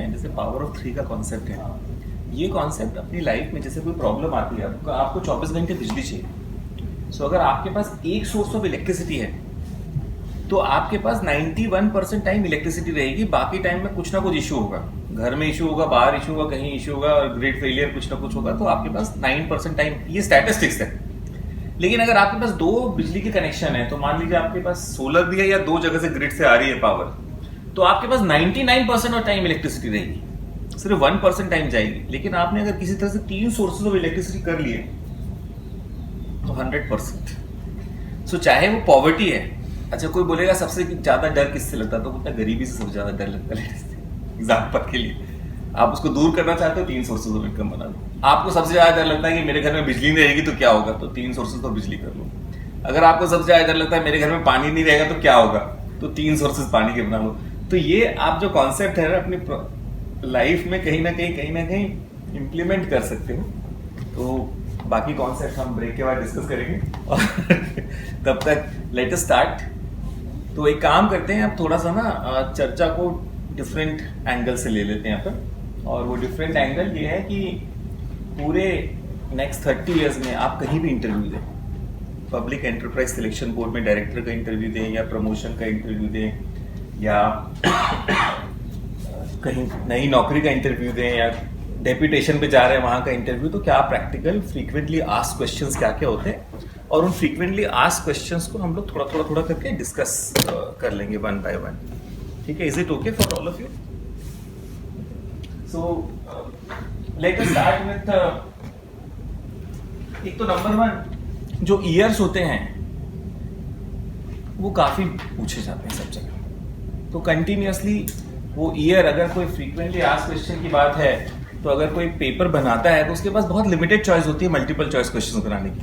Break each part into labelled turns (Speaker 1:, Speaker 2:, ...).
Speaker 1: हैं, जैसे power of 3 का कॉन्सेप्ट है, ये कॉन्सेप्ट अपनी लाइफ में जैसे कोई प्रॉब्लम आती है, आपको 24 घंटे बिजली चाहिए। सो अगर आपके पास एक सोर्स ऑफ इलेक्ट्रिसिटी है तो आपके पास 91% टाइम इलेक्ट्रिसिटी रहेगी, बाकी टाइम में कुछ ना कुछ इशू होगा, घर में इशू होगा, बाहर इशू होगा, कहीं इशू होगा, ग्रिड फेलियर कुछ ना कुछ होगा, तो आपके पास 9% टाइम, ये स्टैटिस्टिक्स है। लेकिन अगर आपके पास 2 बिजली के कनेक्शन है, तो मान लीजिए आपके पास सोलर भी है या 2 जगह से ग्रिड से आ रही है पावर, तो आपके पास 99% ऑफ टाइम इलेक्ट्रिसिटी रहेगी, सिर्फ 1% टाइम जाएगी। लेकिन आपने अगर किसी तरह से 3 सोर्सेज ऑफ इलेक्ट्रिसिटी कर लिए तो 100%। सो चाहे वो पॉवर्टी है, अच्छा कोई बोलेगा सबसे ज्यादा डर किससे लगता है, तो बोलता है गरीबी से सबसे ज्यादा डर लगता है एग्जाम्पल के लिए। आप उसको दूर करना चाहते हो, 3 सोर्सेज ऑफ इनकम बना लो। आपको सबसे ज्यादा डर लगता है कि मेरे घर में बिजली नहीं रहेगी तो क्या होगा, तो 3 सोर्सेज ऑफ बिजली कर लो। अगर आपको सबसे ज्यादा डर लगता है मेरे घर में पानी नहीं रहेगा तो क्या होगा, तो 3 सोर्सेज पानी के बना लो। तो ये आप जो कॉन्सेप्ट है अपनी लाइफ में कहीं ना कहीं इम्प्लीमेंट कर सकते हो। तो बाकी कॉन्सेप्ट हम ब्रेक के बाद डिस्कस करेंगे और तब तक लेट अस स्टार्ट। तो एक काम करते हैं, अब थोड़ा सा ना चर्चा को डिफरेंट एंगल से ले लेते हैं यहाँ पर। और वो डिफरेंट एंगल ये है कि पूरे नेक्स्ट 30 इयर्स में आप कहीं भी इंटरव्यू दें, पब्लिक एंटरप्राइज सिलेक्शन बोर्ड में डायरेक्टर का इंटरव्यू दें या प्रमोशन का इंटरव्यू दें या कहीं नई नौकरी का इंटरव्यू दें या डेप्यूटेशन पे जा रहे हैं वहाँ का इंटरव्यू, तो क्या प्रैक्टिकल फ्रीक्वेंटली आस्क्ड क्वेश्चंस क्या क्या होते हैं, और उन फ्रीक्वेंटली आस्क्ड क्वेश्चंस को हम लोग थोड़ा करके डिस्कस कर लेंगे वन बाय वन। ठीक है, is it okay for all of you? So let us start with एक तो नंबर 1 जो ईयर्स होते हैं वो काफी पूछे जाते हैं सब जगह। तो कंटिन्यूअसली वो ईयर, अगर कोई फ्रीक्वेंटली आस्क्ड क्वेश्चन की बात है, तो अगर कोई पेपर बनाता है तो उसके पास बहुत लिमिटेड चॉइस होती है मल्टीपल चॉइस क्वेश्चन बनाने की।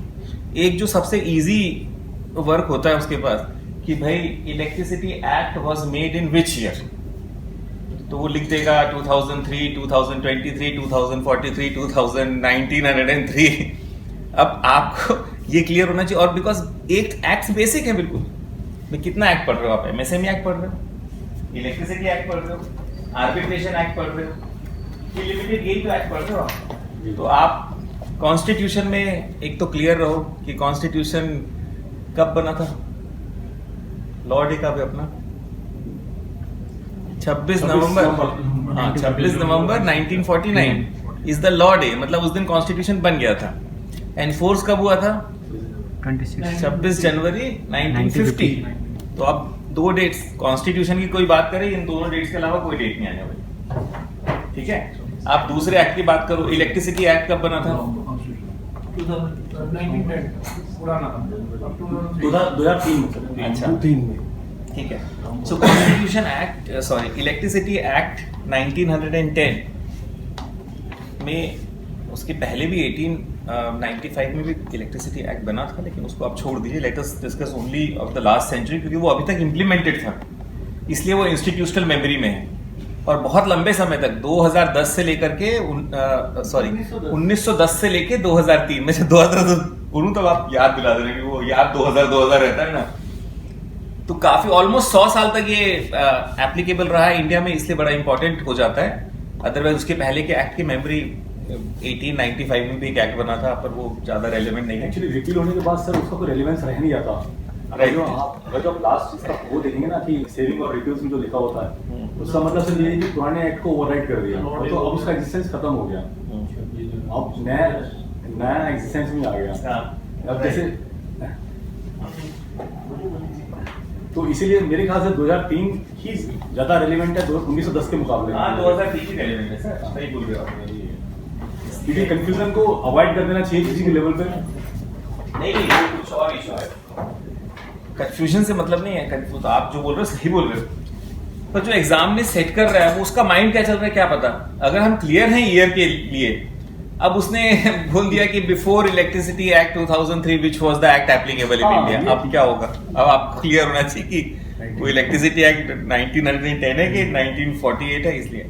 Speaker 1: एक जो सबसे इजी वर्क होता है उसके पास कि भाई electricity act was made in which year, तो वो लिख देगा 2003, 2023, 2043, 1903। अब आपको ये क्लियर होना चाहिए। और बिकॉज एक एक्ट बेसिक है बिल्कुल, मैं कितना एक्ट पढ़ रहे हो आप, एमएसएमई एक्ट पढ़ रहे हो, इलेक्ट्रिसिटी एक्ट पढ़ रहे हो, आर्बिट्रेशन एक्ट पढ़ रहे हो, लिमिटेड यही तो एक्ट पढ़ रहे हो आप। तो आप कॉन्स्टिट्यूशन में एक तो क्लियर रहो कि कॉन्स्टिट्यूशन कब बना था, लॉ डे का भी अपना 26 नवंबर 1949 इज द लॉ डे, मतलब उस दिन कॉन्स्टिट्यूशन बन गया था। एनफोर्स कब हुआ था? 26 जनवरी 1950। तो अब 2 डेट्स, कॉन्स्टिट्यूशन की कोई बात करें, इन दोनों डेट्स के अलावा कोई डेट नहीं आने वाली। ठीक है, आप दूसरे एक्ट की बात करो, इलेक्ट्रिसिटी एक्ट कब बना था?
Speaker 2: 2003।
Speaker 1: अच्छा, ठीक है। So constitution act, sorry electricity act 1910 में, उसके पहले भी 1895 में भी इलेक्ट्रिसिटी एक्ट बना था, लेकिन उसको आप छोड़ दीजिए, let us discuss only of the last century, क्योंकि वो अभी तक इम्प्लीमेंटेड था, इसलिए वो इंस्टीट्यूशनल मेमोरी में है। और बहुत लंबे समय तक 2010 से लेकर के 1910 से लेके 2003 में से 2000 बोलूं तो आप याद दिला दे रहे हैं, वो याद 2000 रहता है ना। तो काफी ऑलमोस्ट 100 साल तक ये एप्लीकेबल रहा है इंडिया में, इसलिए बड़ा इंपॉर्टेंट हो जाता है। अदरवाइज उसके पहले के एक्ट की मेमोरी 1895 में भी एक एक्ट बना था, पर वो ज्यादा रेलेवेंट नहीं है।
Speaker 2: एक्चुअली रिपील होने के बाद सर उसका कोई रेलेवेंस रह नहीं जाता। अगर जो आप लास्ट इसका वो देखेंगे ना कि सेविंग और रिपील्स में जो लिखा होता है, उसका मतलब सिर्फ ये है कि पुराने एक्ट को ओवरराइड कर दिया, तो अब उसका एग्जिस्टेंस खत्म हो गया, अब नया एग्जिस्टेंस में आ गया। अब जैसे तो इसीलिए मेरे ख्याल से 2003 ही ज्यादा रेलेवेंट है 1910 के मुकाबले।
Speaker 1: 2003 ही रेलेवेंट है सर, सही बोल रहे हो आप।
Speaker 2: क्योंकि कंफ्यूजन को अवॉइड कर देना चाहिए किसी के लेवल पे।
Speaker 1: नहीं, वो कुछ और इशू है, कंफ्यूजन से मतलब नहीं है। कंफ्यूज आप जो बोल रहे हो सही बोल रहे हो, पर जो एग्जाम में सेट कर रहा है वो उसका माइंड क्या चल रहा है क्या पता। अगर हम क्लियर हैं ईयर के लिए, अब उसने बोल दिया कि before electricity act 2003 which was the act applicable in India, अब क्या होगा? अब आपको क्लियर होना चाहिए कि वो इलेक्ट्रिसिटी एक्ट 1910 है कि 1948 है, इसलिए।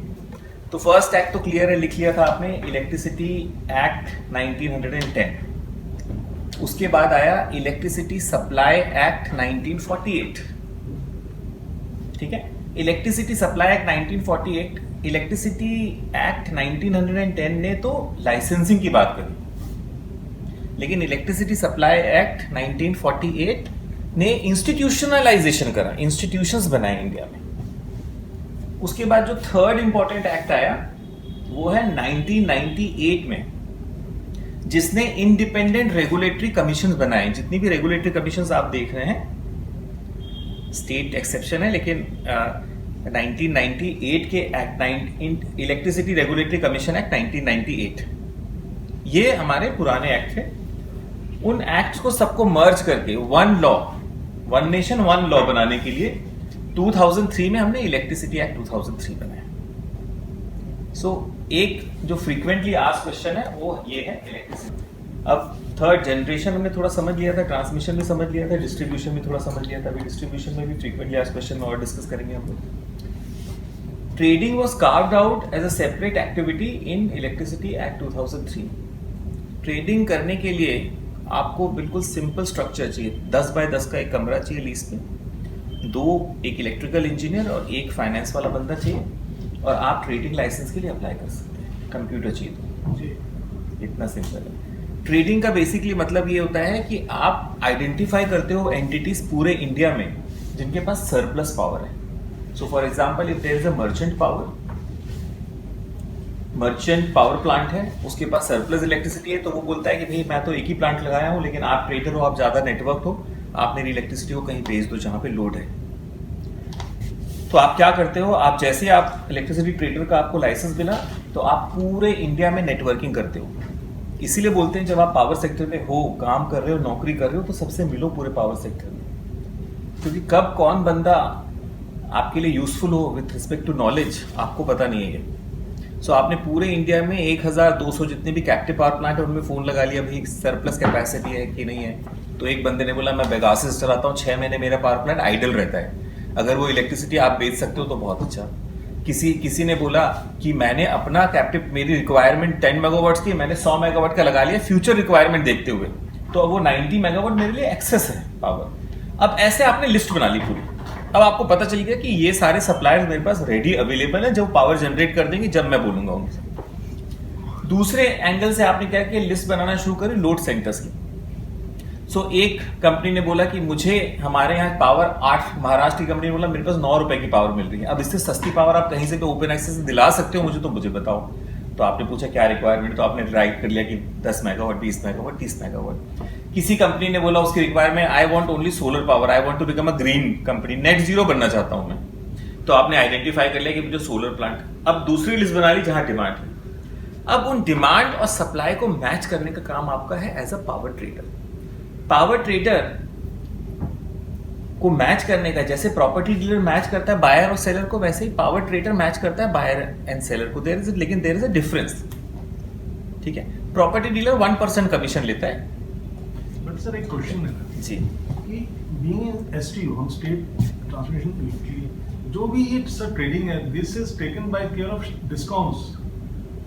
Speaker 1: तो फर्स्ट एक्ट तो क्लियर है, लिख लिया था आपने, इलेक्ट्रिसिटी एक्ट 1910। उसके बाद आया इलेक्ट्रिसिटी सप्लाई एक्ट 1948। ठीक है, electricity supply act 1948 electricity act 1910 ने तो लाइसेंसिंग की बात करी, लेकिन इलेक्ट्रिसिटी सप्लाई एक्ट 1948 ने इंस्टीट्यूशनलाइजेशन करा, इंस्टीट्यूशंस बनाए इंडिया में। उसके बाद जो थर्ड इंपॉर्टेंट एक्ट आया वो है 1998 में, जिसने इंडिपेंडेंट रेगुलेटरी कमीशन बनाए। जितनी भी रेगुलेटरी कमीशन आप देख रहे हैं, स्टेट एक्सेप्शन है, लेकिन 1998 के act electricity regulatory commission act 1998, ये हमारे पुराने एक्ट थे। उन एक्ट्स को सबको मर्ज करके one law, one nation one law बनाने के लिए 2003 में हमने इलेक्ट्रिसिटी एक्ट 2003 बनाया। सो एक जो फ्रीक्वेंटली आस्क्ड क्वेश्चन है वो ये है इलेक्ट्रिसिटी। अब थर्ड जनरेशन हमने थोड़ा समझ लिया था, ट्रांसमिशन भी समझ लिया था, डिस्ट्रीब्यूशन भी थोड़ा समझ लिया था। अभी डिस्ट्रीब्यूशन में भी फ्रीक्वेंटली आस्क्ड क्वेश्चन में और डिस्कस करेंगे हम लोग। Trading was carved out as a separate activity in electricity act 2003। Trading करने के लिए आपको बिल्कुल सिंपल स्ट्रक्चर चाहिए। 10 बाय 10 का एक कमरा चाहिए लीज पे, एक इलेक्ट्रिकल इंजीनियर और एक फाइनेंस वाला बंदा चाहिए, और आप ट्रेडिंग लाइसेंस के लिए अप्लाई कर सकते हैं। कंप्यूटर चाहिए तो इतना सिंपल है। ट्रेडिंग का बेसिकली मतलब ये होता है कि आप आइडेंटिफाई करते हो एंटिटीज पूरे इंडिया में जिनके पास सरप्लस पावर है। So for example, if there is a merchant power plant है, उसके पास सरप्लस इलेक्ट्रिसिटी है, तो वो बोलता है कि भाई मैं तो एक ही प्लांट लगाया हूं, लेकिन आप ट्रेडर हो, आप ज्यादा नेटवर्क हो, आप मेरी इलेक्ट्रिसिटी को कहीं भेज दो जहां पे लोड है। तो आप क्या करते हो, आप जैसे आप इलेक्ट्रिसिटी ट्रेडर का आपको लाइसेंस मिला, तो आप पूरे इंडिया में नेटवर्किंग करते हो। इसीलिए बोलते हैं जब आप पावर सेक्टर में हो, काम कर रहे हो, नौकरी कर रहे हो, तो सबसे मिलो पूरे पावर सेक्टर में, क्योंकि कब कौन बंदा आपके लिए यूजफुल हो विथ रिस्पेक्ट टू नॉलेज आपको पता नहीं है। सो आपने पूरे इंडिया में 1200 जितने भी कैप्टिव पावर प्लांट है उनमें फोन लगा लिया, भाई सरप्लस कैपेसिटी है कि नहीं है। तो एक बंदे ने बोला मैं बेगासिस चलाता हूँ, 6 महीने मेरा पावर प्लांट आइडल रहता है, अगर वो इलेक्ट्रिसिटी आप बेच सकते हो तो बहुत अच्छा। किसी ने बोला कि मैंने अपना कैप्टिव, मेरी रिक्वायरमेंट 10 मेगावाट की है, मैंने 100 मेगावाट का लगा लिया फ्यूचर रिक्वायरमेंट देखते हुए, तो अब वो 90 मेगावाट मेरे लिए एक्सेस है पावर। अब ऐसे आपने लिस्ट बना ली पूरी। अब आपको पता चल गया कि ये सारे सप्लायर्स मेरे पास रेडी अवेलेबल है, जो पावर जनरेट कर देंगे जब मैं बोलूंगा उनसे। दूसरे एंगल से आपने क्या किया, लिस्ट बनाना शुरू करी लोड सेंटर्स की। सो एक कंपनी ने बोला कि मुझे हमारे यहाँ पावर 8, महाराष्ट्र की कंपनी ने बोला मेरे पास 9 रुपए की पावर मिल रही है। अब इससे सस्ती पावर आप कहीं से भी ओपन एक्सेस दिला सकते हो मुझे बताओ। तो आपने पूछा क्या रिक्वायरमेंट, तो आपने राइट कर लिया कि 10 मेगावाट, 20 मेगावाट, 30 मेगावाट। किसी कंपनी ने बोला उसकी requirement I want only solar power, I want to become a green company, net zero बनना चाहता हूं मैं। तो आपने आइडेंटिफाई कर लिया कि मुझे सोलर प्लांट। अब दूसरी लिस्ट बना ली जहां डिमांड है। अब उन डिमांड और सप्लाई को मैच करने का काम आपका है as a power trader. Power trader को मैच करने का, जैसे प्रॉपर्टी डीलर मैच करता है बायर और सेलर को, वैसे ही पावर ट्रेडर मैच करता है बायर एंड सेलर को। लेकिन देयर इज अ डिफरेंस, ठीक है। प्रॉपर्टी डीलर 1% कमीशन लेता है।
Speaker 3: बट सर एक क्वेश्चन है ना
Speaker 1: जी,
Speaker 3: कि बीइंग एसटीयू, हम स्टेट ट्रांसमिशन यूनिट, जो भी ये सर ट्रेडिंग है, this is taken by care of discoms.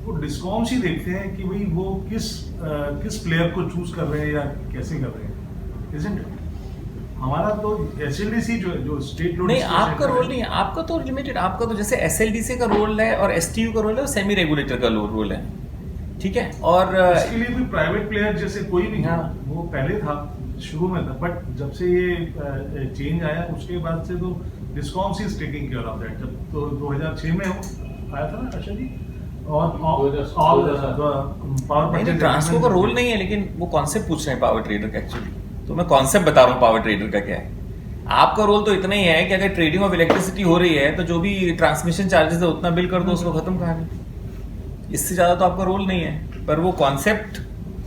Speaker 3: वो डिस्कॉम्स ही देखते हैं कि भाई वो किस प्लेयर को चूज कर रहे हैं या कैसे कर रहे हैं, इजंट इट? हमारा तो एसएलडीसी जो स्टेट लोड
Speaker 1: नहीं, आपका रोल नहीं है, आपका तो लिमिटेड। आपका तो जैसे एसएलडीसी का रोल है और एसटीयू का रोल है और सेमी रेगुलेटर का रोल है, ठीक है। और
Speaker 3: इसके लिए भी प्राइवेट प्लेयर जैसे कोई भी,
Speaker 1: हाँ,
Speaker 3: वो पहले था, शुरू में था, बट जब से ये चेंज आया उसके बाद से तो discoms is taking care of that. जब तो 2006 में आया था ना आशा जी, और पावर
Speaker 1: ट्रांसको का रोल नहीं है, लेकिन वो कॉन्सेप्ट पूछ रहे हैं पावर ट्रेडर का एक्चुअली। तो मैं कॉन्सेप्ट बता रहा हूँ पावर ट्रेडर का क्या है। आपका रोल तो इतना ही है कि अगर ट्रेडिंग ऑफ इलेक्ट्रिसिटी हो रही है तो जो भी ट्रांसमिशन चार्जेस है उतना बिल कर दो, उसको खत्म कहानी। इससे ज्यादा तो आपका रोल नहीं है। पर वो कॉन्सेप्ट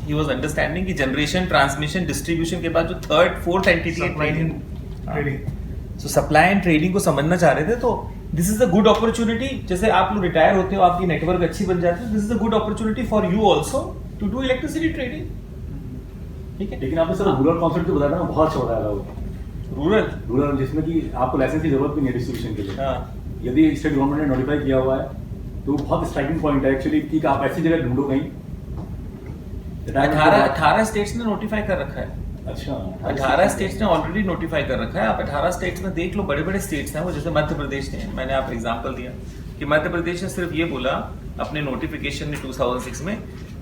Speaker 1: ही वाज अंडरस्टैंडिंग कि जनरेशन, ट्रांसमिशन, डिस्ट्रीब्यूशन के बाद जो थर्ड फोर्थ एंटिटी है trading, so supply and trading को समझना चाह रहे थे। तो this is a good opportunity. जैसे आप लोग रिटायर होते हो, आपकी नेटवर्क अच्छी बन जाती है, this is a good opportunity for you also to do electricity trading, ठीक है।
Speaker 2: लेकिन आपने सर रूरल कॉन्सेप्ट जो बताया ना, बहुत अच्छा बताया था। रूरल जिसमें कि आपको लाइसेंस की जरूरत भी नहीं है डिस्ट्रीब्यूशन के लिए। यदि स्टेट गवर्नमेंट ने नोटिफाई किया हुआ है तो बहुत स्ट्राइकिंग पॉइंट है एक्चुअली कि आप ऐसी जगह ढूंढो कहीं।
Speaker 1: 18 स्टेट्स ने नोटिफाई कर रखा है।
Speaker 2: अच्छा,
Speaker 1: 18 स्टेट्स ने ऑलरेडी नोटिफाई कर रखा है। आप 18 स्टेट्स में देख लो, बड़े बड़े स्टेट्स हैं वो, जैसे मध्य प्रदेश ने, मैंने आप एग्जांपल दिया कि मध्य प्रदेश ने सिर्फ ये बोला अपने नोटिफिकेशन में 2006 में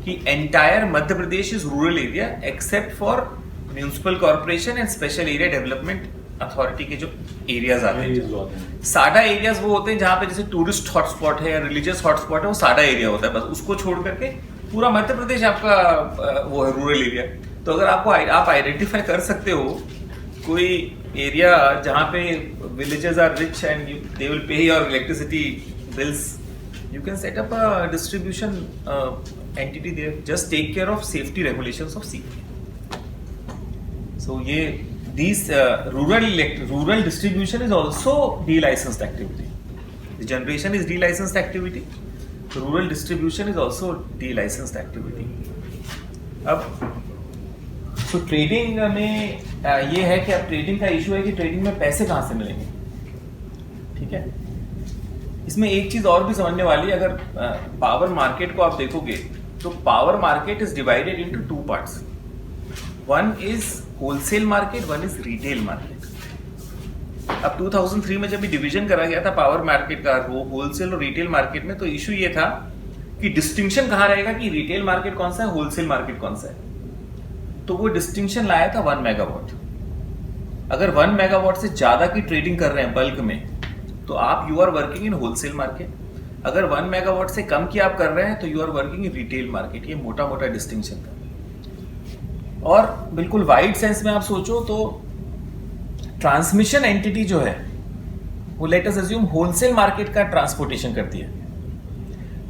Speaker 1: कि entire Madhya Pradesh is rural area except for municipal corporation and special area development authority के जो एरियाज आते हैं। साडा एरियाज वो होते हैं जहाँ पे जैसे टूरिस्ट हॉटस्पॉट है या रिलीजियस हॉटस्पॉट है, वो साडा एरिया होता है, बस उसको छोड़ करके पूरा मध्य प्रदेश आपका वो है रूरल एरिया। तो अगर आपको आप आइडेंटिफाई कर सकते हो कोई एरिया जहाँ पे villages are rich and they will pay your electricity bills, you can set up a distribution entity there. Just take care of safety regulations of CEA. So ये these rural distribution is also delicensed activity. The generation is delicensed activity. Rural distribution is also delicensed activity. अब so trading में ये है कि अब trading का issue है कि trading में पैसे कहाँ से मिलेंगे, ठीक है। इसमें एक चीज और भी समझने वाली है, अगर पावर मार्केट को आप देखोगे तो power market is divided into two parts. One is wholesale market, one is retail market. अब 2003 में जब भी डिवीजन करा गया था पावर मार्केट का होलसेल और रिटेल मार्केट में, तो इशू ये था कि डिस्टिंक्शन कहाँ रहेगा कि रिटेल मार्केट कौन सा है, होलसेल मार्केट कौन सा है। तो वो डिस्टिंक्शन लाया था 1 मेगावाट। अगर 1 मेगावाट से ज्यादा की ट्रेडिंग कर रहे हैं बल्क में तो आप you are working in wholesale market. अगर 1 मेगावाट से कम की आप कर रहे हैं तो you are working in retail market. ये मोटा मोटा डिस्टिंक्शन था। और बिल्कुल वाइड सेंस में आप सोचो तो ट्रांसमिशन एंटिटी जो है वो late us assume wholesale market का ट्रांसपोर्टेशन करती है,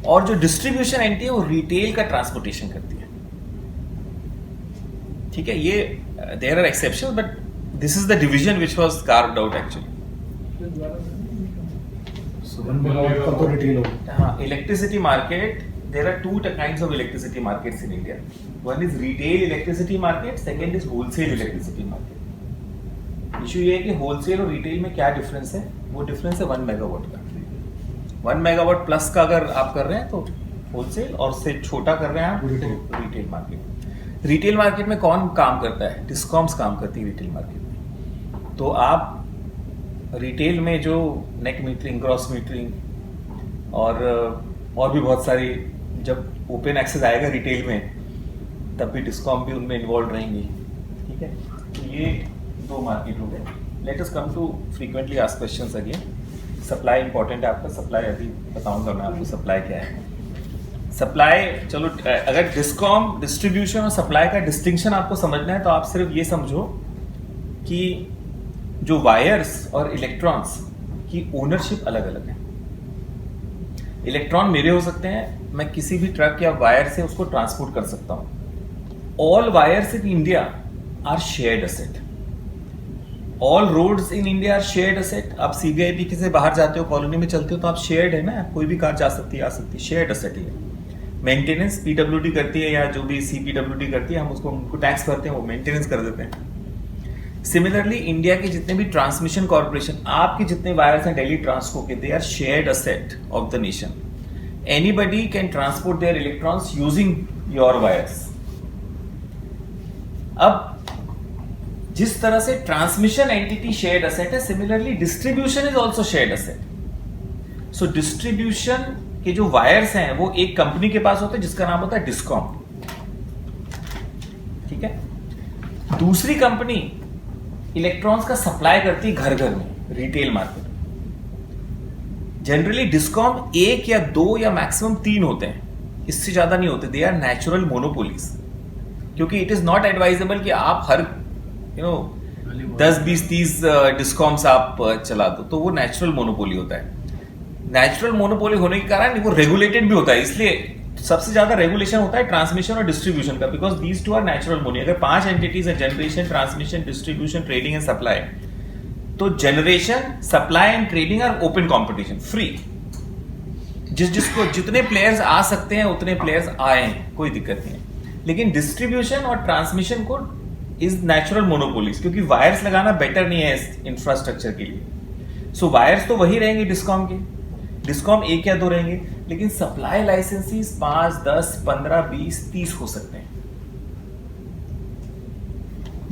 Speaker 1: और जो डिस्ट्रीब्यूशन एंटिटी है वो रिटेल का ट्रांसपोर्टेशन करती है, ठीक है। ये there are exceptions but this is the division which was carved out actually. Electricity market, there are two kinds of electricity markets in India. One is retail electricity market, second is wholesale electricity market. Issue ये है कि wholesale और retail में क्या difference है, वो difference है 1 megawatt का। 1 मेगावाट प्लस का अगर आप कर रहे हैं तो होलसेल, और उससे छोटा कर रहे हैं आप तो रिटेल मार्केट। रिटेल मार्केट में कौन काम करता है, डिस्कॉम्स काम करती है रिटेल मार्केट में। तो आप रिटेल में जो नेट मीटरिंग, क्रॉस मीटरिंग और भी बहुत सारी, जब ओपन एक्सेस आएगा रिटेल में तब भी डिस्कॉम भी उनमें इन्वॉल्व रहेंगी, ठीक है। तो ये दो मार्केट हो गए। Let us come to frequently asked questions again. Supply important है आपका, सप्लाई अभी बताऊंगा मैं आपको सप्लाई क्या है। सप्लाई, चलो अगर डिस्कॉम, डिस्ट्रीब्यूशन और सप्लाई का डिस्टिंक्शन आपको समझना है तो आप सिर्फ ये समझो कि जो वायर्स और इलेक्ट्रॉन्स की ओनरशिप अलग अलग है। इलेक्ट्रॉन मेरे हो सकते हैं, मैं किसी भी ट्रक या वायर से उसको ट्रांसपोर्ट कर सकता हूं। All wires in India are shared asset, all roads in India are shared asset. आप सीबीआईपी से बाहर जाते हो, कॉलोनी में चलते हो तो आप शेयर्ड है ना, कोई भी कार जा सकती है, आ सकती है, शेयर्ड एसेट ही है। मेंटेनेंस पीडब्ल्यूडी करती है या जो भी सीपीडब्ल्यूडी करती है, हम उसको उनको टैक्स भरते हैं, वो मेंटेनेंस कर देते हैं। सिमिलरली इंडिया के जितने भी ट्रांसमिशन कॉर्पोरेशन, आपके जितने वायर्स हैं दिल्ली ट्रांसको के, they are shared asset of the nation. Anybody can transport their electrons using your wires. अब जिस तरह से ट्रांसमिशन एंटिटी शेयर्ड एसेट है, similarly distribution is also shared asset. So distribution के जो वायर्स हैं वो एक कंपनी के पास होते हैं जिसका नाम होता है डिस्कॉम, ठीक है। दूसरी कंपनी इलेक्ट्रॉन्स का सप्लाई करती है घर घर में, रिटेल मार्केट। जनरली डिस्कॉम 1 या 2 या मैक्सिमम 3 होते हैं, इससे ज्यादा नहीं होते। दे आर नेचुरल मोनोपोलीज, क्योंकि इट इज नॉट एडवाइजेबल कि आप हर 10, 20, 30 डिस्कॉम्स आप चला दो, तो वो नेचुरल मोनोपोली होता है। नेचुरल मोनोपोली होने के कारण वो रेगुलेटेड भी होता है, इसलिए सबसे ज्यादा रेगुलेशन होता है ट्रांसमिशन और डिस्ट्रीब्यूशन का, because these two are natural मोनी। अगर 5 एंटिटीज है, generation, transmission, distribution, trading and supply, तो generation, supply and trading are open competition, free. जिसको जितने प्लेयर्स आ सकते हैं उतने प्लेयर्स आए हैं, कोई दिक्कत नहीं है। लेकिन डिस्ट्रीब्यूशन और ट्रांसमिशन को इज नेचुरल मोनोपोलीज, क्योंकि वायर्स लगाना बेटर नहीं है इस इंफ्रास्ट्रक्चर के लिए। सो वायर्स तो वही रहेंगे डिस्कॉम के, डिस्कॉम 1 या 2 रहेंगे, लेकिन सप्लाई लाइसेंसेस 5, 10, 15, 20, 30 हो सकते हैं।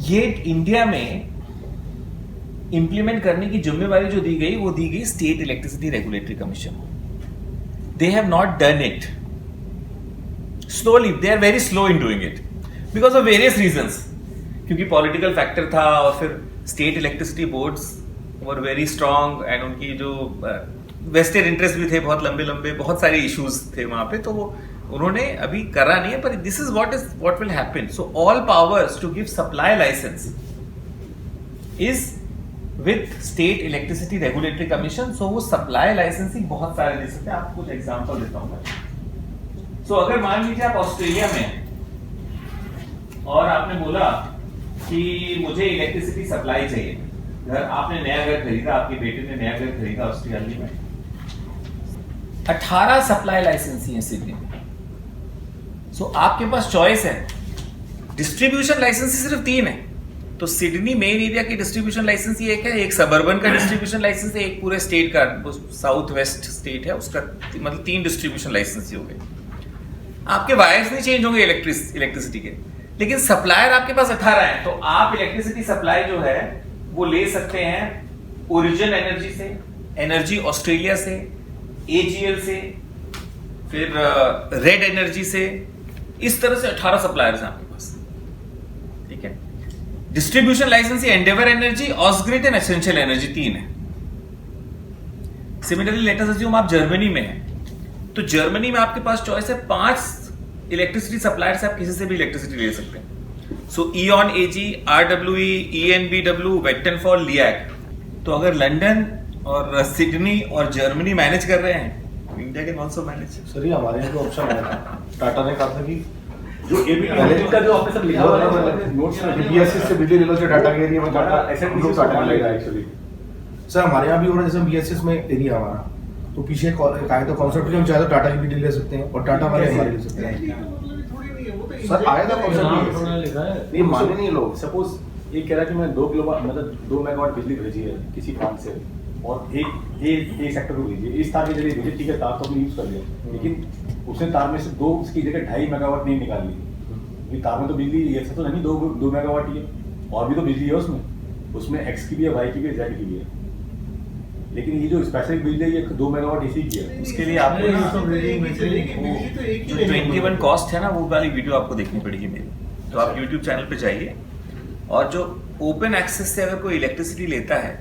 Speaker 1: ये इंडिया में इंप्लीमेंट करने की जिम्मेवारी जो दी गई वो दी गई स्टेट इलेक्ट्रिसिटी रेगुलेटरी कमीशन को। they have not done it. Slowly, they are very slow in doing it because of various reasons. क्योंकि पॉलिटिकल फैक्टर था और फिर state electricity boards were very strong and उनकी जो वेस्टेड इंटरेस्ट भी थे बहुत लंबे लंबे, बहुत सारे इश्यूज थे वहां पे, तो वो उन्होंने अभी करा नहीं है. पर this is what will happen. So all powers to give supply licence is with state electricity regulatory commission. So वो सप्लाई लाइसेंसिंग बहुत सारे दे सकते हैं. आपको कुछ एग्जांपल देता हूं मैं. सो अगर मान लीजिए आप ऑस्ट्रेलिया में और आपने बोला कि मुझे इलेक्ट्रिसिटी सप्लाई चाहिए, घर आपने नया घर खरीदा, आपके बेटे ने नया घर खरीदा ऑस्ट्रेलिया में, 18 सप्लाई लाइसेंस है सिडनी में. सो आपके पास चॉइस है. डिस्ट्रीब्यूशन लाइसेंस सिर्फ 3 है. तो सिडनी मेन एरिया की डिस्ट्रीब्यूशन लाइसेंस एक है, एक सबर्बन का डिस्ट्रीब्यूशन लाइसेंस है, एक पूरे स्टेट का, साउथ वेस्ट स्टेट है उसका, मतलब 3 डिस्ट्रीब्यूशन लाइसेंस हो गए. आपके वायर्स नहीं चेंज होंगे इलेक्ट्रिसिटी के, लेकिन सप्लायर आपके पास 18 है. तो आप इलेक्ट्रिसिटी सप्लाई जो है वो ले सकते हैं ओरिजिन एनर्जी से, एनर्जी ऑस्ट्रेलिया से, एजीएल से, फिर रेड एनर्जी से. इस तरह से 18 सप्लायर्स हैं आपके पास. ठीक है. Distribution licence Endeavour energy, Ausgrid and essential energy 3 है. सिमिलरली लेट अस अज्यूम आप जर्मनी में हैं, तो जर्मनी में आपके पास चॉइस है 5 इलेक्ट्रिसिटी सप्लायर से आप किसी से भी इलेक्ट्रिसिटी ले सकते हैं. सो ईऑन एजी, आरडब्ल्यूई, ईएनबीडब्ल्यू, वेक्टनफॉल, लियाक. तो अगर लंदन और सिडनी और जर्मनी मैनेज कर रहे हैं, India can also manage.
Speaker 2: Sir ये हमारे यहाँ तो ऑप्शन है. टाटा ने कहा था कि जो एबीटी का जो आपने सब लिखा हुआ है नोट्स में, बीएसएस से बिजली ले लो, जो टाटा के एरिया में टाटा ऐसे लोग टाटा में लगेगा एक्चुअली. सर हमारे यहाँ भी हो रहा है, जैसे बीएसएस में एरिया हमारा, तो पीछे काहे तो कॉन्सेप्ट हम चाहे तो टाटा की बिजली ले सकते हैं और टाटा वाले हमारे ले सकते हैं. सर आया था कॉन्सेप्ट, ये माने नहीं लोग.
Speaker 4: सपोज ये कह रहा है कि मैं 2 किलोवाट मतलब 2 मेगावाट बिजली भेजी है किसी प्लांट से, और एक सेक्टर को भेजिए, इस तार के जरिए भेजिए. ठीक है, तार तो हमने यूज कर लिया, लेकिन उसने तार में से 2 की जगह 2.5 मेगावाट नहीं निकाल ली. ये तार में तो बिजली ऐसा तो नहीं 2 मेगावाट ही है, और भी तो बिजली है उसमें एक्स की भी है, वाई की भी है, जेड की भी है. लेकिन ये जो स्पेसिफिक बिजली है ये 2 मेगावाट इसी की है.
Speaker 1: उसके लिए आपको जो 21 कॉस्ट है ना, वो वाली वीडियो आपको देखनी पड़ेगी मेरी. तो आप YouTube चैनल पे जाइए, और जो ओपन एक्सेस से अगर कोई इलेक्ट्रिसिटी लेता है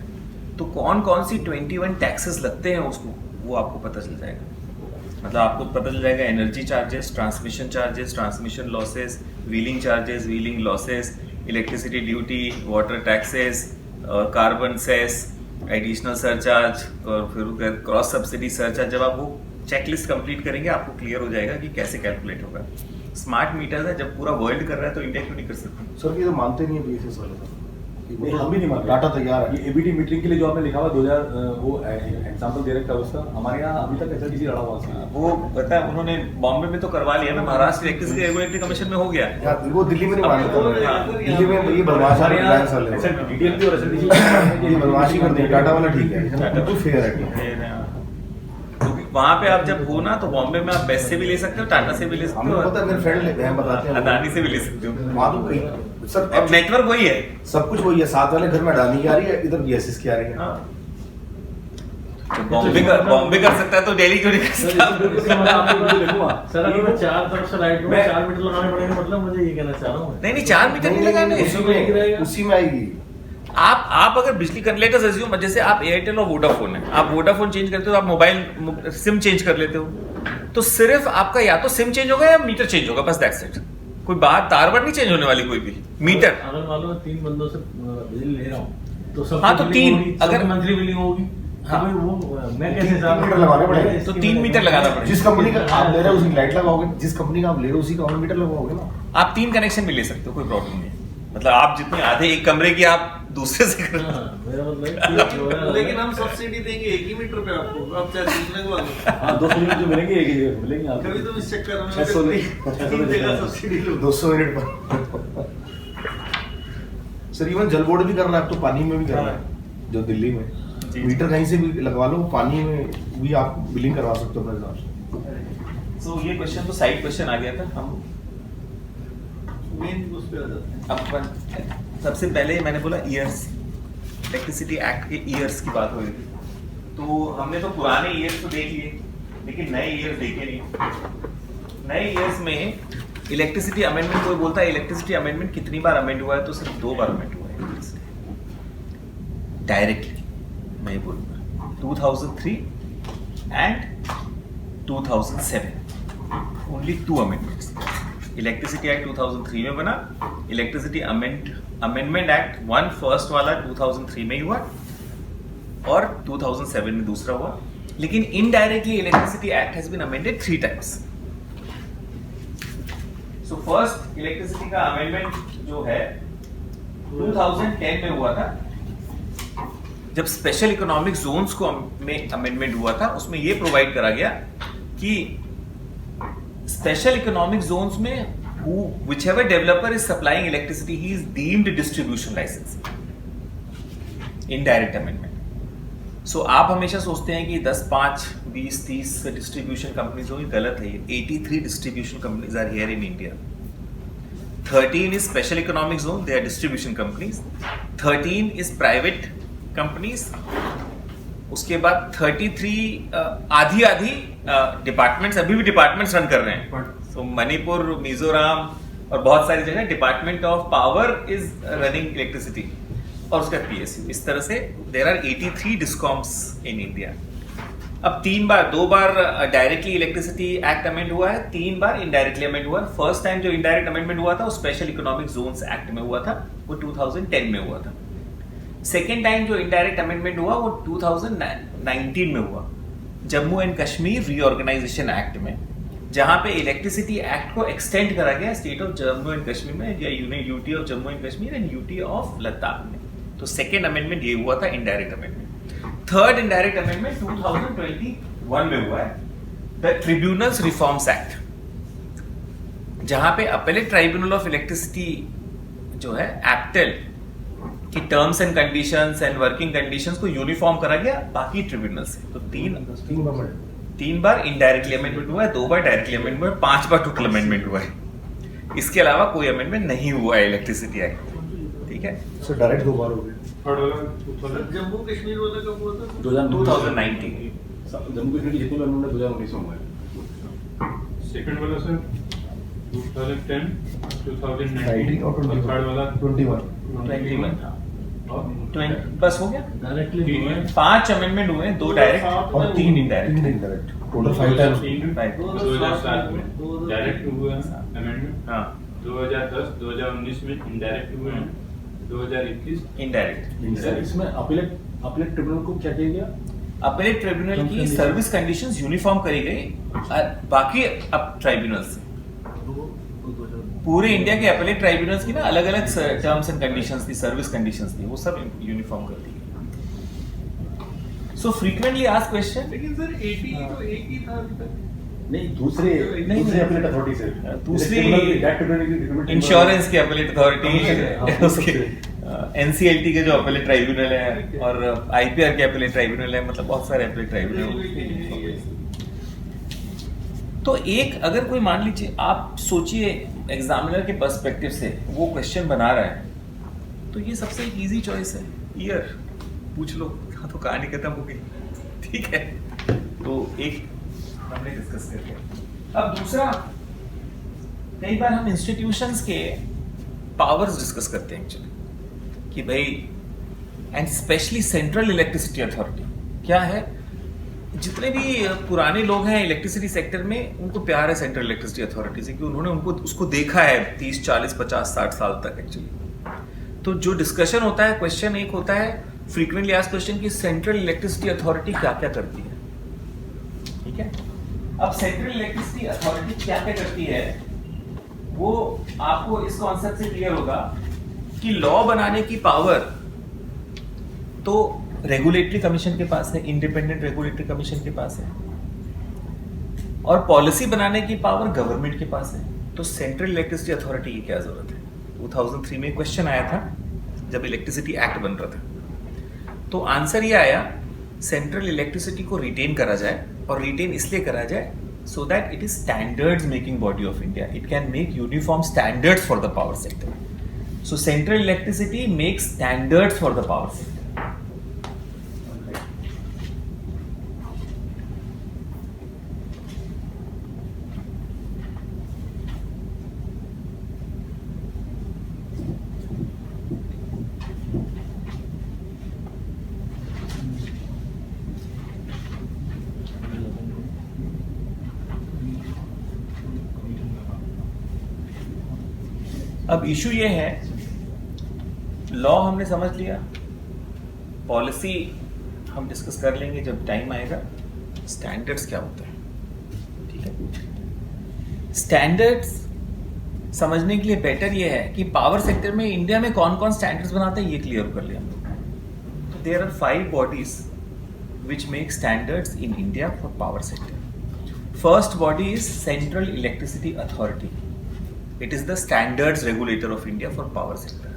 Speaker 1: तो कौन कौन सी 21 टैक्सेस लगते हैं उसको, वो आपको पता चल जाएगा. मतलब आपको पता चल जाएगा energy charges, transmission losses, wheeling charges, wheeling losses, electricity duty, water taxes, carbon cess, additional surcharge, और फिर क्रॉस सब्सिडी सरचार्ज. जब आप वो चेकलिस्ट कंप्लीट करेंगे आपको क्लियर हो जाएगा कि कैसे कैलकुलेट होगा. स्मार्ट मीटर्स है, जब पूरा वर्ल्ड कर रहा है तो इंडिया क्यों नहीं कर सकता.
Speaker 2: सर ये तो मानते नहीं है बीएसएस वाले.
Speaker 4: हम भी नहीं मानते.
Speaker 2: टाटा तैयार है.
Speaker 4: ये एबीटी मीटरिंग के लिए जो आपने लिखा हुआ 2000 वो एग्जांपल दे रखा है उसका, हमारे यहाँ अभी तक एसएलडीसी लड़ा हुआ है.
Speaker 1: वो पता है उन्होंने बॉम्बे में तो करवा लिया ना, महाराष्ट्र इलेक्ट्रिसिटी रेगुलेटरी कमिशन में हो गया.
Speaker 2: यार वो दिल्ली में नहीं मानते. दिल्ली में ये बदमाश है, रिलायंस वाले
Speaker 4: डीटीएल और एसएलडीसी
Speaker 2: ये बदमाशी करते हैं. टाटा वाला ठीक है, बिल्कुल फेयर है.
Speaker 1: वहां पे आप जब हो ना, तो बॉम्बे में आप बेस्ट से भी ले सकते हो, टाटा से भी ले सकते
Speaker 2: हमें
Speaker 1: हो,
Speaker 2: पता है, मेरे फ्रेंड लेते हैं, बताते हैं,
Speaker 1: अदानी से भी ले सकते हो.
Speaker 2: वहाँ तो कहीं सर
Speaker 1: अब नेटवर्क वही है,
Speaker 2: सब कुछ वही है. साथ वाले घर में अडानी की आ रही है, इधर बीएसएस की आ रही है.
Speaker 1: हाँ. तो बॉम्बे कर सकता है तो दिल्ली क्यों नहीं कर सकता.
Speaker 4: सर अगर मैं 4 तरफ से लाइट 4 मीटर लगाने पड़ेंगे, मतलब मुझे ये कहना चाह रहा हूँ.
Speaker 1: नहीं 4 मीटर नहीं लगाने,
Speaker 2: उसी में आएगी.
Speaker 1: आप अगर बिजली लेट अस अज्यूम, जैसे आप एयरटेल और वोडाफोन है, आप वोडाफोन चेंज करते हो, आप मोबाइल सिम चेंज कर लेते हो, तो सिर्फ आपका या तो सिम चेंज होगा या मीटर चेंज होगा, बस दैट्स इट. कोई बात तार नहीं चेंज होने वाली, कोई भी मीटर.
Speaker 4: अगर मान लो 3 बंदों से बिजली ले रहा हूँ तो सब,
Speaker 1: हाँ तो 3 अगर
Speaker 4: मंथली बिलिंग होगी,
Speaker 1: हाँ
Speaker 4: वो मैं कैसे
Speaker 2: मीटर लगाने पड़ेंगे.
Speaker 1: तो 3 मीटर लगाना पड़ेगा.
Speaker 2: जिस कंपनी का आप ले रहे हो उसी लाइट लगाओगे, जिस कंपनी का आप ले रहे हो उसी का मीटर लगाओगे ना.
Speaker 1: आप 3 कनेक्शन भी ले सकते हो, कोई प्रॉब्लम नहीं. मतलब आप जितने आधे एक कमरे की आप दूसरे से कर लो.
Speaker 5: लेकिन हम सब्सिडी देंगे 1 ही मीटर पे आपको, आप चाहे 3 लगवा लो.
Speaker 4: हाँ 200 यूनिट जो मिलेंगे एक ही जगह मिलेंगे आपको.
Speaker 5: कभी तुम इस चक्कर में
Speaker 4: 600
Speaker 5: जगह सब्सिडी लो.
Speaker 2: 200 यूनिट पर. सर इवन जल बोर्ड भी कर रहा है, अब तो पानी में भी कर रहा है, जो दिल्ली में मीटर कहीं से भी लगवा लो, पानी में भी आप बिलिंग करवा सकते हो अपने हिसाब से.
Speaker 1: सो ये क्वेश्चन तो साइड क्वेश्चन आ गया था. हम
Speaker 5: मेन उस पे आ जाते हैं.
Speaker 1: अब सबसे पहले मैंने बोला ईयर्स, इलेक्ट्रिसिटी एक्ट के ईयर्स की बात हो रही थी, तो हमने तो पुराने ईयर्स तो देख लिए. लेकिन नए ईयर देखे नहीं। नए ईयर्स में इलेक्ट्रिसिटी अमेंडमेंट, कोई बोलता है इलेक्ट्रिसिटी अमेंडमेंट कितनी बार अमेंड हुआ है, तो सिर्फ 2 बार अमेंड हुआ है डायरेक्टली। मैं ये बोलूँगा 2003 and 2007, only 2 amendments. Electricity act 2003 में बना, इलेक्ट्रिसिटी अमेंडमेंट एक्ट 1 फर्स्ट वाला 2003 में ही हुआ और 2007 में दूसरा हुआ। लेकिन indirectly electricity act has been amended 3 times. So first electricity का अमेंडमेंट जो है 2010 में हुआ था, जब स्पेशल इकोनॉमिक जोन्स को में अमेंडमेंट हुआ था। उसमें यह प्रोवाइड करा गया कि स्पेशल इकोनॉमिक जोन्स में whichever developer is supplying electricity, he is deemed distribution license. Indirect amendment. So आप हमेशा सोचते हैं कि 10, 5, 20, 30 डिस्ट्रीब्यूशन कंपनीज होगी, गलत है ये। 83 distribution companies are here in India. 13 is special economic zone, they are distribution companies. 13 is private companies. उसके बाद 33 आधी डिपार्टमेंट्स, अभी भी डिपार्टमेंट्स रन कर रहे हैं। तो मणिपुर, मिजोरम और बहुत सारी जगह department of power is running electricity, और उसका पीएसयू। इस तरह से there are 83 discoms in India. अब 2 बार डायरेक्टली इलेक्ट्रिसिटी एक्ट अमेंड हुआ है, 3 बार इनडायरेक्टली अमेंड हुआ है। फर्स्ट टाइम जो इनडायरेक्ट अमेंडमेंट हुआ था वो स्पेशल इकोनॉमिक जोन्स एक्ट में हुआ था, वो 2010 में हुआ था। सेकेंड टाइम जो इनडायरेक्ट अमेंडमेंट हुआ वो 2019 में हुआ, Jammu and Kashmir reorganisation act में, जहां पे इलेक्ट्रिसिटी एक्ट को एक्सटेंड करा गया state of Jammu and Kashmir में, या UT of Jammu and Kashmir and UT of Ladakh में। तो सेकेंड अमेंडमेंट ये हुआ था, indirect amendment. Third indirect amendment 2021 में हुआ है, द ट्रिब्यूनल्स रिफॉर्म्स एक्ट, जहां पे अपेलेट ट्राइब्यूनल ऑफ इलेक्ट्रिसिटी जो है एप्टेल की terms and conditions and working conditions को यूनिफॉर्म करा गया बाकी ट्रिब्यूनल से। तो 3 बार इनडायरेक्टली अमेंडमेंट हुआ है, 2 बार डायरेक्टली अमेंडमेंट हुआ है, 5 बार टोटल अमेंडमेंट हुआ है। इसके अलावा कोई अमेंडमेंट नहीं हुआ है इलेक्ट्रिसिटी एक्ट। ठीक है,
Speaker 2: सो डायरेक्ट 2 बार हो गए।
Speaker 5: जम्मू कश्मीर वाला कब हुआ था?
Speaker 1: 2019।
Speaker 4: जम्मू कश्मीर की जितनी बार उन्होंने 2019 में हुआ है।
Speaker 6: सेकंड वाला सर 2010, 2019
Speaker 2: और
Speaker 6: और थर्ड वाला
Speaker 2: 21
Speaker 1: बस हो गया।
Speaker 5: डायरेक्टली
Speaker 1: 5 अमेंडमेंट हुए, 2 डायरेक्ट और 3 इनडायरेक्ट।
Speaker 2: Total 5 times.
Speaker 6: 2007 में डायरेक्ट हुए हैं अमेंडमेंट,
Speaker 1: हाँ
Speaker 6: 2010, 2019 में इनडायरेक्ट हुए हैं, 2021
Speaker 1: इनडायरेक्ट।
Speaker 4: इसमें अपीलेट ट्रिब्यूनल को क्या किया गया?
Speaker 1: अपेलेट ट्रिब्यूनल की सर्विस कंडीशंस यूनिफॉर्म करी गई बाकी अब ट्राइब्यूनल्स से। पूरे इंडिया के अपेलेट ट्राइब्यूनल्स की ना अलग अलग टर्म्स एंड कंडीशंस थी, सर्विस कंडीशंस थी, वो सब यूनिफॉर्म कर दी गई। सो फ्रीक्वेंटली आस्क्ड क्वेश्चन,
Speaker 5: लेकिन सर 80 तो एक ही था अभी तक।
Speaker 4: नहीं, दूसरे अपीलेट अथॉरिटी से,
Speaker 1: दूसरी
Speaker 4: डायरेक्ट ट्रिब्यूनल
Speaker 1: इंश्योरेंस की अपेलेट अथॉरिटी, उसके एनसीएलटी के जो अपेलेट ट्राइब्यूनल है और आईपीआर के अपेलेट ट्राइब्यूनल है, मतलब बहुत सारे अपेलेट ट्राइब्यूनल। तो एक अगर कोई मान लीजिए, आप सोचिए एग्जामिनर के पर्सपेक्टिव से वो क्वेश्चन बना रहा है, तो ये सबसे एक इजी चॉइस है, ईयर पूछ लो, तो कहानी खत्म हो गई। ठीक है, तो एक हमने डिस्कस कर लिया। अब दूसरा, कई बार हम इंस्टीट्यूशंस के पावर्स डिस्कस करते हैं एक्चुअली, कि भाई and specially central electricity authority क्या है। जितने भी पुराने लोग हैं इलेक्ट्रिसिटी सेक्टर में, उनको प्यार है सेंट्रल इलेक्ट्रिसिटी अथॉरिटी से, क्योंकि उन्होंने उसको देखा है 30, 40, 50, 60 साल तक एक्चुअली। तो जो डिस्कशन होता है, क्वेश्चन एक होता है फ्रीक्वेंटली आस्क्ड क्वेश्चन कि सेंट्रल इलेक्ट्रिसिटी अथॉरिटी क्या क्या करती है। ठीक है, अब सेंट्रल इलेक्ट्रिसिटी अथॉरिटी क्या क्या करती है वो आपको इस कॉन्सेप्ट से क्लियर होगा कि लॉ बनाने की पावर तो रेगुलेटरी कमीशन के पास है, इंडिपेंडेंट रेगुलेटरी कमीशन के पास है, और पॉलिसी बनाने की पावर गवर्नमेंट के पास है। तो सेंट्रल इलेक्ट्रिसिटी अथॉरिटी की क्या जरूरत है? 2003 में क्वेश्चन आया था जब इलेक्ट्रिसिटी एक्ट बन रहा था, तो आंसर ये आया सेंट्रल इलेक्ट्रिसिटी को रिटेन करा जाए, और रिटेन इसलिए करा जाए so that it is standards making body of India. It can make uniform standards for the power sector. So central electricity makes standards for the power sector. अब issue ये है, लॉ हमने समझ लिया, पॉलिसी हम डिस्कस कर लेंगे जब टाइम आएगा। स्टैंडर्ड्स क्या होता है, ठीक है। स्टैंडर्ड्स समझने के लिए बेटर ये है कि पावर सेक्टर में इंडिया में कौन कौन स्टैंडर्ड्स बनाते हैं ये क्लियर कर लिया हम लोग। तो there are 5 bodies which make standards in India for power sector. First body is central electricity authority. It is the standards regulator of India for power sector.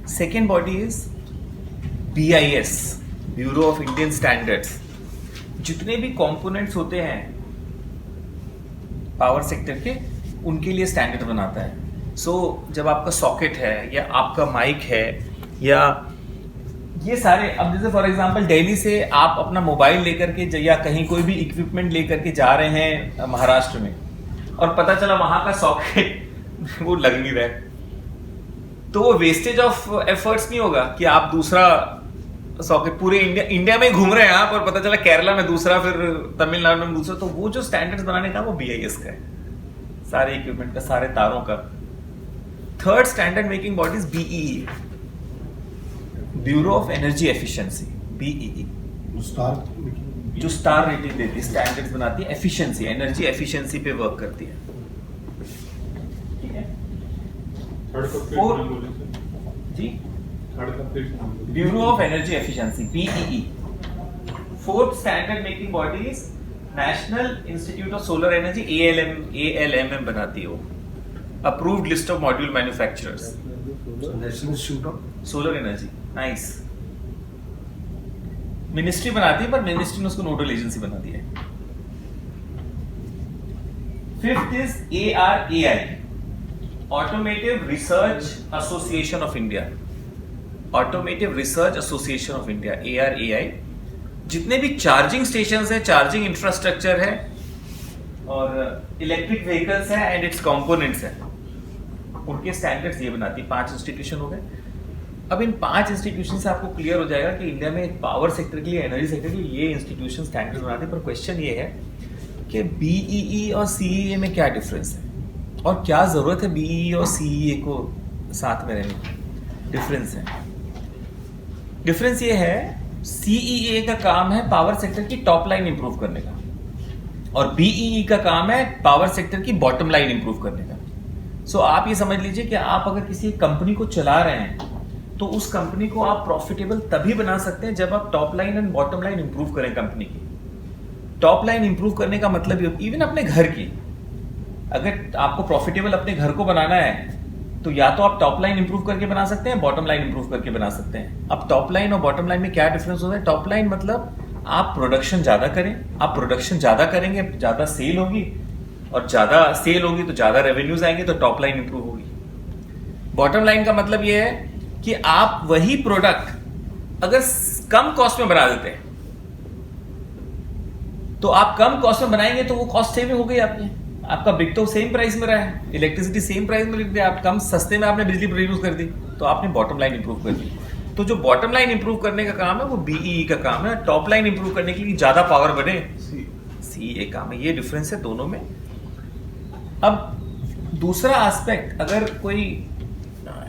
Speaker 1: Second body is BIS, Bureau of Indian Standards. जितने भी components होते हैं power sector के, उनके लिए standard बनाता है। सो जब आपका सॉकेट है या आपका माइक है या ये सारे, अब जैसे फॉर एग्जांपल दिल्ली से आप अपना मोबाइल लेकर के या कहीं कोई भी इक्विपमेंट लेकर के जा रहे हैं महाराष्ट्र में, और पता चला वहां का सॉकेट वो लग नहीं रहा है, तो वो वेस्टेज ऑफ एफर्ट्स नहीं होगा कि आप दूसरा सॉकेट पूरे इंडिया में घूम रहे हैं आप, और पता चला केरला में दूसरा, फिर तमिलनाडु में दूसरा। तो वो जो स्टैंडर्ड्स बनाने का वो BIS का है, सारे इक्विपमेंट का, सारे तारों का। Third standard making body is BEE, bureau of energy efficiency, BEE, जो स्टार रेटिंग देती है, स्टैंडर्ड्स बनाती है, एफिशिएंसी, एनर्जी एफिशिएंसी पे वर्क करती है, ठीक है। जी, bureau of energy efficiency, BEE। Fourth standard making body is national institute of solar energy, ALMM बनाती है वो, approved list of module manufacturers,
Speaker 3: national institute of
Speaker 1: solar energy, NISE. Ministry बनाती है, पर मिनिस्ट्री ने उसको नोडल एजेंसी बना दिया है। Fifth is ARAI, automotive research association of India, automotive research association of India, ARAI। जितने भी चार्जिंग स्टेशंस है, चार्जिंग इंफ्रास्ट्रक्चर है और इलेक्ट्रिक व्हीकल्स है एंड इट्स कंपोनेंट्स है, उनके स्टैंडर्ड्स ये बनाती है। 5 इंस्टीट्यूशन हो गए। अब इन 5 इंस्टीट्यूशन से आपको क्लियर हो जाएगा कि इंडिया में पावर सेक्टर के लिए, एनर्जी सेक्टर के लिए ये इंस्टीट्यूशन स्टैंडर्ड बनाते हैं। पर क्वेश्चन ये है कि BEE और CEA में क्या डिफरेंस है और क्या जरूरत है BEE और CEA को साथ में रहने की। डिफरेंस ये है, CEA का काम है पावर सेक्टर की टॉप लाइन इंप्रूव करने का, और BEE का काम है पावर सेक्टर की बॉटम लाइन इंप्रूव करने का। सो आप ये समझ लीजिए कि आप अगर किसी कंपनी को चला रहे हैं तो उस कंपनी को आप प्रॉफिटेबल तभी बना सकते हैं जब आप top line and bottom line improve करें कंपनी की। टॉप लाइन इंप्रूव करने का मतलब ये, इवन अपने घर की, अगर आपको प्रॉफिटेबल अपने घर को बनाना है तो या तो आप टॉप लाइन इंप्रूव करके बना सकते हैं, बॉटम लाइन इंप्रूव करके बना सकते हैं। अब टॉप लाइन और बॉटम लाइन में क्या डिफरेंस होता है? टॉप लाइन मतलब आप प्रोडक्शन ज्यादा करें, आप प्रोडक्शन ज्यादा करेंगे, ज्यादा सेल होगी, और ज्यादा सेल होगी तो ज्यादा रेवेन्यूज आएंगे, तो टॉप लाइन इंप्रूव होगी। बॉटम लाइन का मतलब ये है कि आप वही प्रोडक्ट अगर कम कॉस्ट में बना देते हैं, तो आप कम कॉस्ट में बनाएंगे तो वो कॉस्ट सेविंग हो गई आपकी, आपका बिक तो सेम प्राइस में रहा है, इलेक्ट्रिसिटी सेम प्राइस में लिख दिया, आप कम सस्ते में आपने बिजली प्रोड्यूस कर दी, तो आपने बॉटम लाइन इंप्रूव कर दी। तो जो बॉटम लाइन इंप्रूव करने का काम है वो BEE का काम है, टॉप लाइन इंप्रूव करने के लिए ज्यादा पावर बढ़े CEA काम है। ये डिफरेंस है दोनों में। अब दूसरा एस्पेक्ट, अगर कोई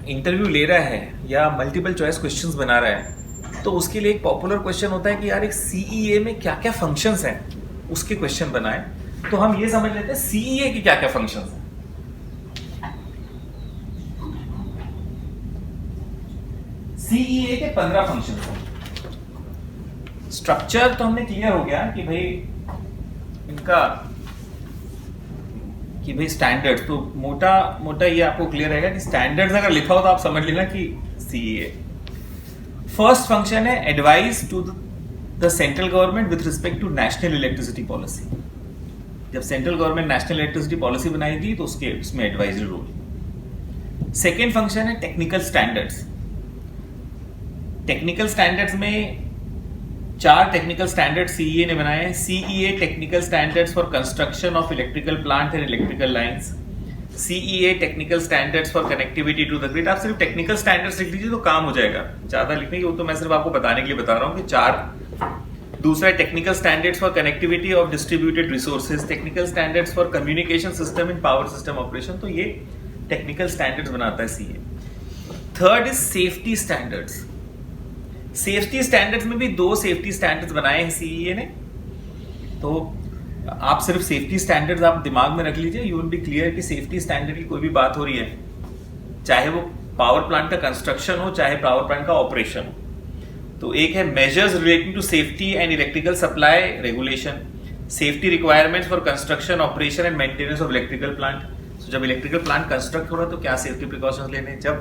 Speaker 1: इंटरव्यू ले रहा है या मल्टीपल चॉइस क्वेश्चंस बना रहा है, तो उसके लिए एक पॉपुलर क्वेश्चन होता है कि यार एक CEA में क्या क्या फंक्शंस हैं, उसके क्वेश्चन बनाए। तो हम ये समझ लेते हैं CEA की क्या क्या फंक्शंस हैं। CEA के 15 फंक्शंस हैं। स्ट्रक्चर तो हमने क्लियर हो गया कि भाई इनका स्टैंडर्ड्स, तो मोटा मोटा ये आपको क्लियर रहेगा कि स्टैंडर्ड्स अगर लिखा हो तो आप समझ लेना कि CEA। फर्स्ट फंक्शन है advice to the central government with respect to national electricity policy. जब central government national electricity policy बनाएगी तो उसमें एडवाइजरी रोल। सेकेंड फंक्शन है टेक्निकल स्टैंडर्ड्स। टेक्निकल स्टैंडर्ड्स में 4 टेक्निकल स्टैंडर्ड CEA ने बनाए हैं। CEA technical standards for construction of electrical plant and electrical lines, CEA technical standards for connectivity to the grid. आप सिर्फ टेक्निकल स्टैंडर्ड्स लिख लीजिए तो काम हो जाएगा, ज्यादा लिखने की, वो तो मैं सिर्फ आपको बताने के लिए बता रहा हूँ कि 4। दूसरा technical standards for connectivity of distributed resources, technical standards for communication system in power system operation. तो ये टेक्निकल स्टैंडर्ड्स बनाता है CA. Third is safety standards. Safety standards में भी 2 सेफ्टी स्टैंडर्ड्स बनाए हैं सीईए ने। तो आप सिर्फ सेफ्टी स्टैंडर्ड्स आप दिमाग में रख लीजिए, यू विल बी क्लियर कि सेफ्टी स्टैंडर्ड की कोई भी बात हो रही है, चाहे वो पावर प्लांट का कंस्ट्रक्शन हो चाहे पावर प्लांट का ऑपरेशन हो। तो एक है measures relating to safety and electrical supply regulation, safety requirements for construction operation and maintenance of electrical plant. तो जब इलेक्ट्रिकल प्लांट कंस्ट्रक्ट हो रहा है तो क्या सेफ्टी प्रिकॉशंस लेने, जब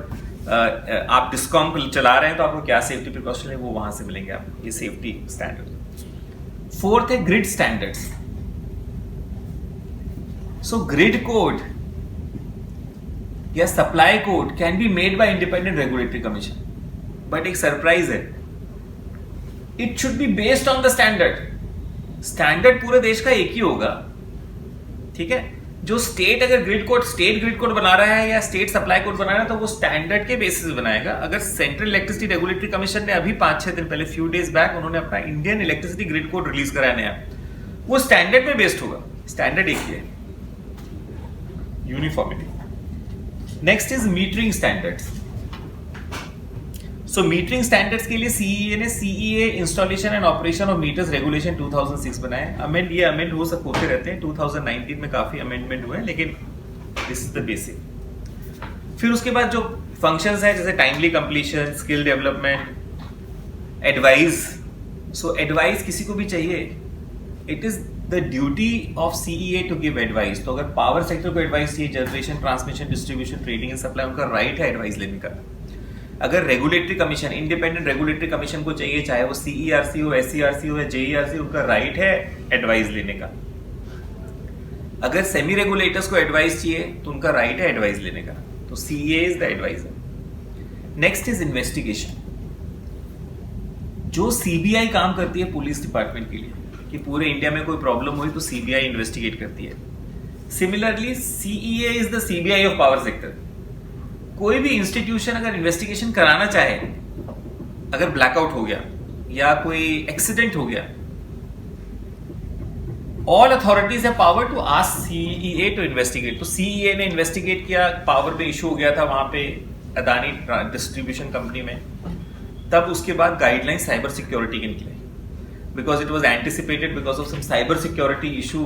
Speaker 1: आप डिस्कॉम चला रहे हैं तो आपको क्या सेफ्टी प्रिकॉशन लेने, वो वहां से मिलेंगे आपको, ये सेफ्टी स्टैंडर्ड। फोर्थ है ग्रिड स्टैंडर्ड्स। सो ग्रिड कोड या supply code can be made by independent regulatory commission, but एक सरप्राइज है, it should be based on the standard. Standard पूरे देश का एक ही होगा, ठीक है। जो स्टेट अगर grid code, state grid code बना रहा है या स्टेट सप्लाई कोड बना रहा है तो वो स्टैंडर्ड के बेसिस बनाएगा। अगर सेंट्रल इलेक्ट्रिसिटी रेगुलेटरी कमीशन ने अभी 5-6 दिन पहले, फ्यू डेज बैक, उन्होंने अपना Indian electricity grid code release कराया नया, वो स्टैंडर्ड में बेस्ड होगा। स्टैंडर्ड एक ही है, uniformity. Next is metering standards. So metering standards के लिए सीईए ने CEA installation and operation of meters regulation 2006 बनाए। ये अमेंड होते रहते हैं, 2019 में काफी अमेंडमेंट हुए, लेकिन दिस इज द बेसिक। फिर उसके बाद जो फंक्शंस हैं जैसे timely completion, skill development, advice. So advice किसी को भी चाहिए, it is the duty of CEA to give advice. तो अगर पावर सेक्टर को एडवाइस चाहिए, generation, transmission, distribution, trading and supply, उनका राइट है एडवाइस लेने का। अगर regulatory commission, independent regulatory commission को चाहिए, चाहे वो सीईआरसी हो, एससीआरसी हो या जेईआरसी, उनका राइट है एडवाइस लेने का। अगर सेमी रेगुलेटर्स को एडवाइस चाहिए तो उनका राइट है एडवाइस लेने का। तो CEA is the adviser. Next is investigation. जो सीबीआई काम करती है पुलिस डिपार्टमेंट के लिए कि पूरे इंडिया में कोई प्रॉब्लम हुई तो सीबीआई इन्वेस्टिगेट करती है। Similarly CEA is the CBI of power sector. कोई भी इंस्टीट्यूशन अगर इन्वेस्टिगेशन कराना चाहे, अगर ब्लैकआउट हो गया या कोई एक्सीडेंट हो गया, all authorities have power to ask CEA to investigate. तो सीईए ने इन्वेस्टिगेट किया, पावर पे इशू हो गया था वहां पे अदानी डिस्ट्रीब्यूशन कंपनी में, तब उसके बाद गाइडलाइन साइबर सिक्योरिटी के निकले, because it was anticipated because of some cyber security issue,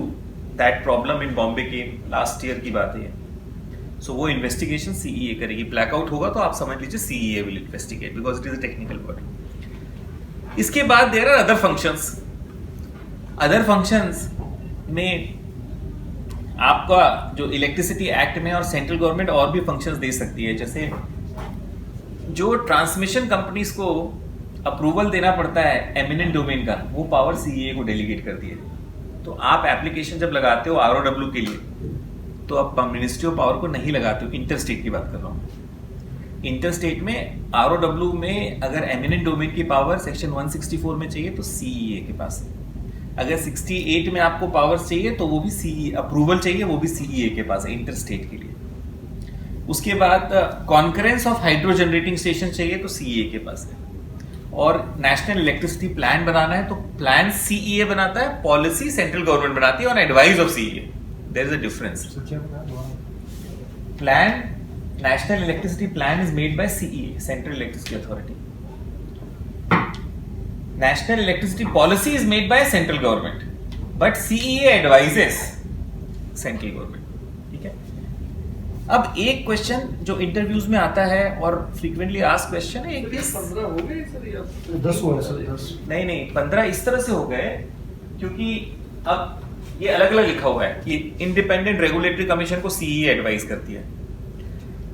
Speaker 1: that problem in Bombay के लास्ट ईयर की बात है। सो वो इन्वेस्टिगेशन सीईए करेगी। ब्लैकआउट होगा तो आप समझ लीजिए CEA will investigate, because it is a technical word. इसके बाद there are other functions. Other functions में आपका जो इलेक्ट्रिसिटी एक्ट में और सेंट्रल गवर्नमेंट और भी फंक्शंस दे सकती है, जैसे जो ट्रांसमिशन कंपनीज को अप्रूवल देना पड़ता है एमिनेंट डोमेन का, वो पावर सीईए को डेलीगेट करती है। तो आप एप्लीकेशन जब लगाते हो आरओडब्ल्यू के लिए तो आप मिनिस्ट्री ऑफ पावर को नहीं लगाते हो, इंटर स्टेट की बात कर रहा हूँ। इंटर स्टेट में आरओडब्ल्यू में अगर एमिनेंट डोमेन की पावर सेक्शन 164 में चाहिए तो सीईए के पास है। अगर 68 में आपको पावर्स चाहिए तो वो भी सीईए अप्रूवल चाहिए, वो भी सीईए के पास है इंटर स्टेट के लिए। उसके बाद concurrence of hydro generating station चाहिए तो सीईए के पास है। और नेशनल इलेक्ट्रिसिटी प्लान बनाना है तो प्लान सीईए बनाता है, पॉलिसी सेंट्रल गवर्नमेंट बनाती है on advice of CEA. There is a difference. Plan, national electricity plan is made by CEA, central electricity authority. National electricity policy is made by central government, but CEA advises central government. ठीक है। अब एक question जो interviews में आता है और frequently asked question है, एक
Speaker 5: 15 हो गए सर या
Speaker 3: 10 हुआ है सर, 10।
Speaker 1: नहीं 15 इस तरह से हो गए क्योंकि अब ये अलग अलग लिखा हुआ है कि इंडिपेंडेंट रेगुलेटरी कमीशन को सीईए एडवाइस करती है,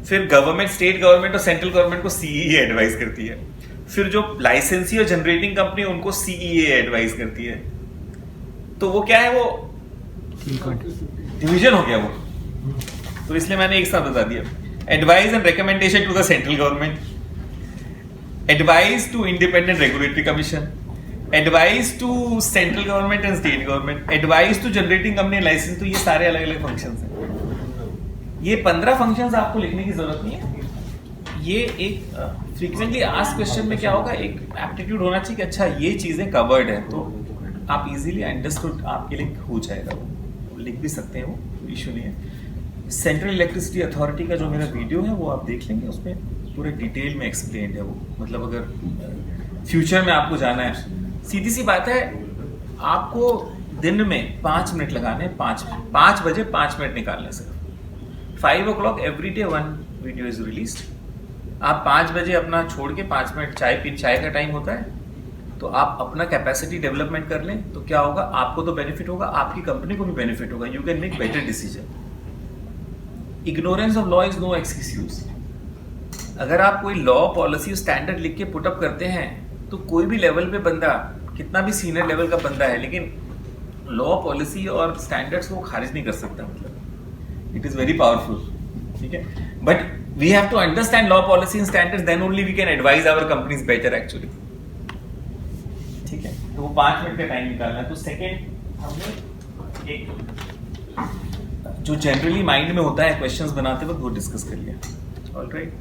Speaker 1: फिर गवर्नमेंट, स्टेट गवर्नमेंट और सेंट्रल गवर्नमेंट को सीईए एडवाइस करती है, फिर जो लाइसेंसी और जनरेटिंग कंपनी उनको सीईए एडवाइस करती है। तो वो क्या है, वो डिवीजन हो गया वो, तो इसलिए मैंने एक साथ बता दिया। Advice and recommendation to the central government, advice to independent regulatory commission, advice to central government and state government, advice to generating company licence. तो ये सारे अलग अलग फंक्शंस हैं। ये 15 फंक्शंस आपको लिखने की जरूरत नहीं है। ये एक फ्रीक्वेंटली आस्क्ड क्वेश्चन में क्या होगा, एक एप्टीट्यूड होना चाहिए कि अच्छा ये चीजें कवर्ड है, तो आप इजीली अंडरस्टूड आपके लिए हो जाएगा। वो लिख भी सकते हैं, वो इशू नहीं है। सेंट्रल इलेक्ट्रिसिटी अथॉरिटी का जो मेरा वीडियो है वो आप देख लेंगे, उसमें पूरे डिटेल में एक्सप्लेन है वो। मतलब अगर फ्यूचर में आपको जाना है, सीधी सी बात है, आपको दिन में 5 मिनट लगाने, 5 बजे 5 मिनट निकालने से 5 o'clock every day 1 video is released. आप 5 बजे अपना छोड़ के 5 मिनट चाय का टाइम होता है, तो आप अपना कैपेसिटी डेवलपमेंट कर लें, तो क्या होगा, आपको तो बेनिफिट होगा, आपकी कंपनी को भी बेनिफिट होगा। You can make better decision. Ignorance of law is no excuse. अगर आप कोई लॉ पॉलिसी स्टैंडर्ड लिख के पुटअप करते हैं, तो कोई भी लेवल पे बंदा, कितना भी सीनियर लेवल का बंदा है, लेकिन लॉ पॉलिसी और स्टैंडर्ड्स को खारिज नहीं कर सकता। मतलब इट इज वेरी पावरफुल, ठीक है। But we have to understand law policy and standards, then only we can advise our companies better actually, ठीक है। तो वो 5 मिनट का टाइम निकालना है। तो सेकेंड, हमने एक जो जनरली माइंड में होता है क्वेश्चंस बनाते वक्त वो डिस्कस कर लिया, ऑलराइट।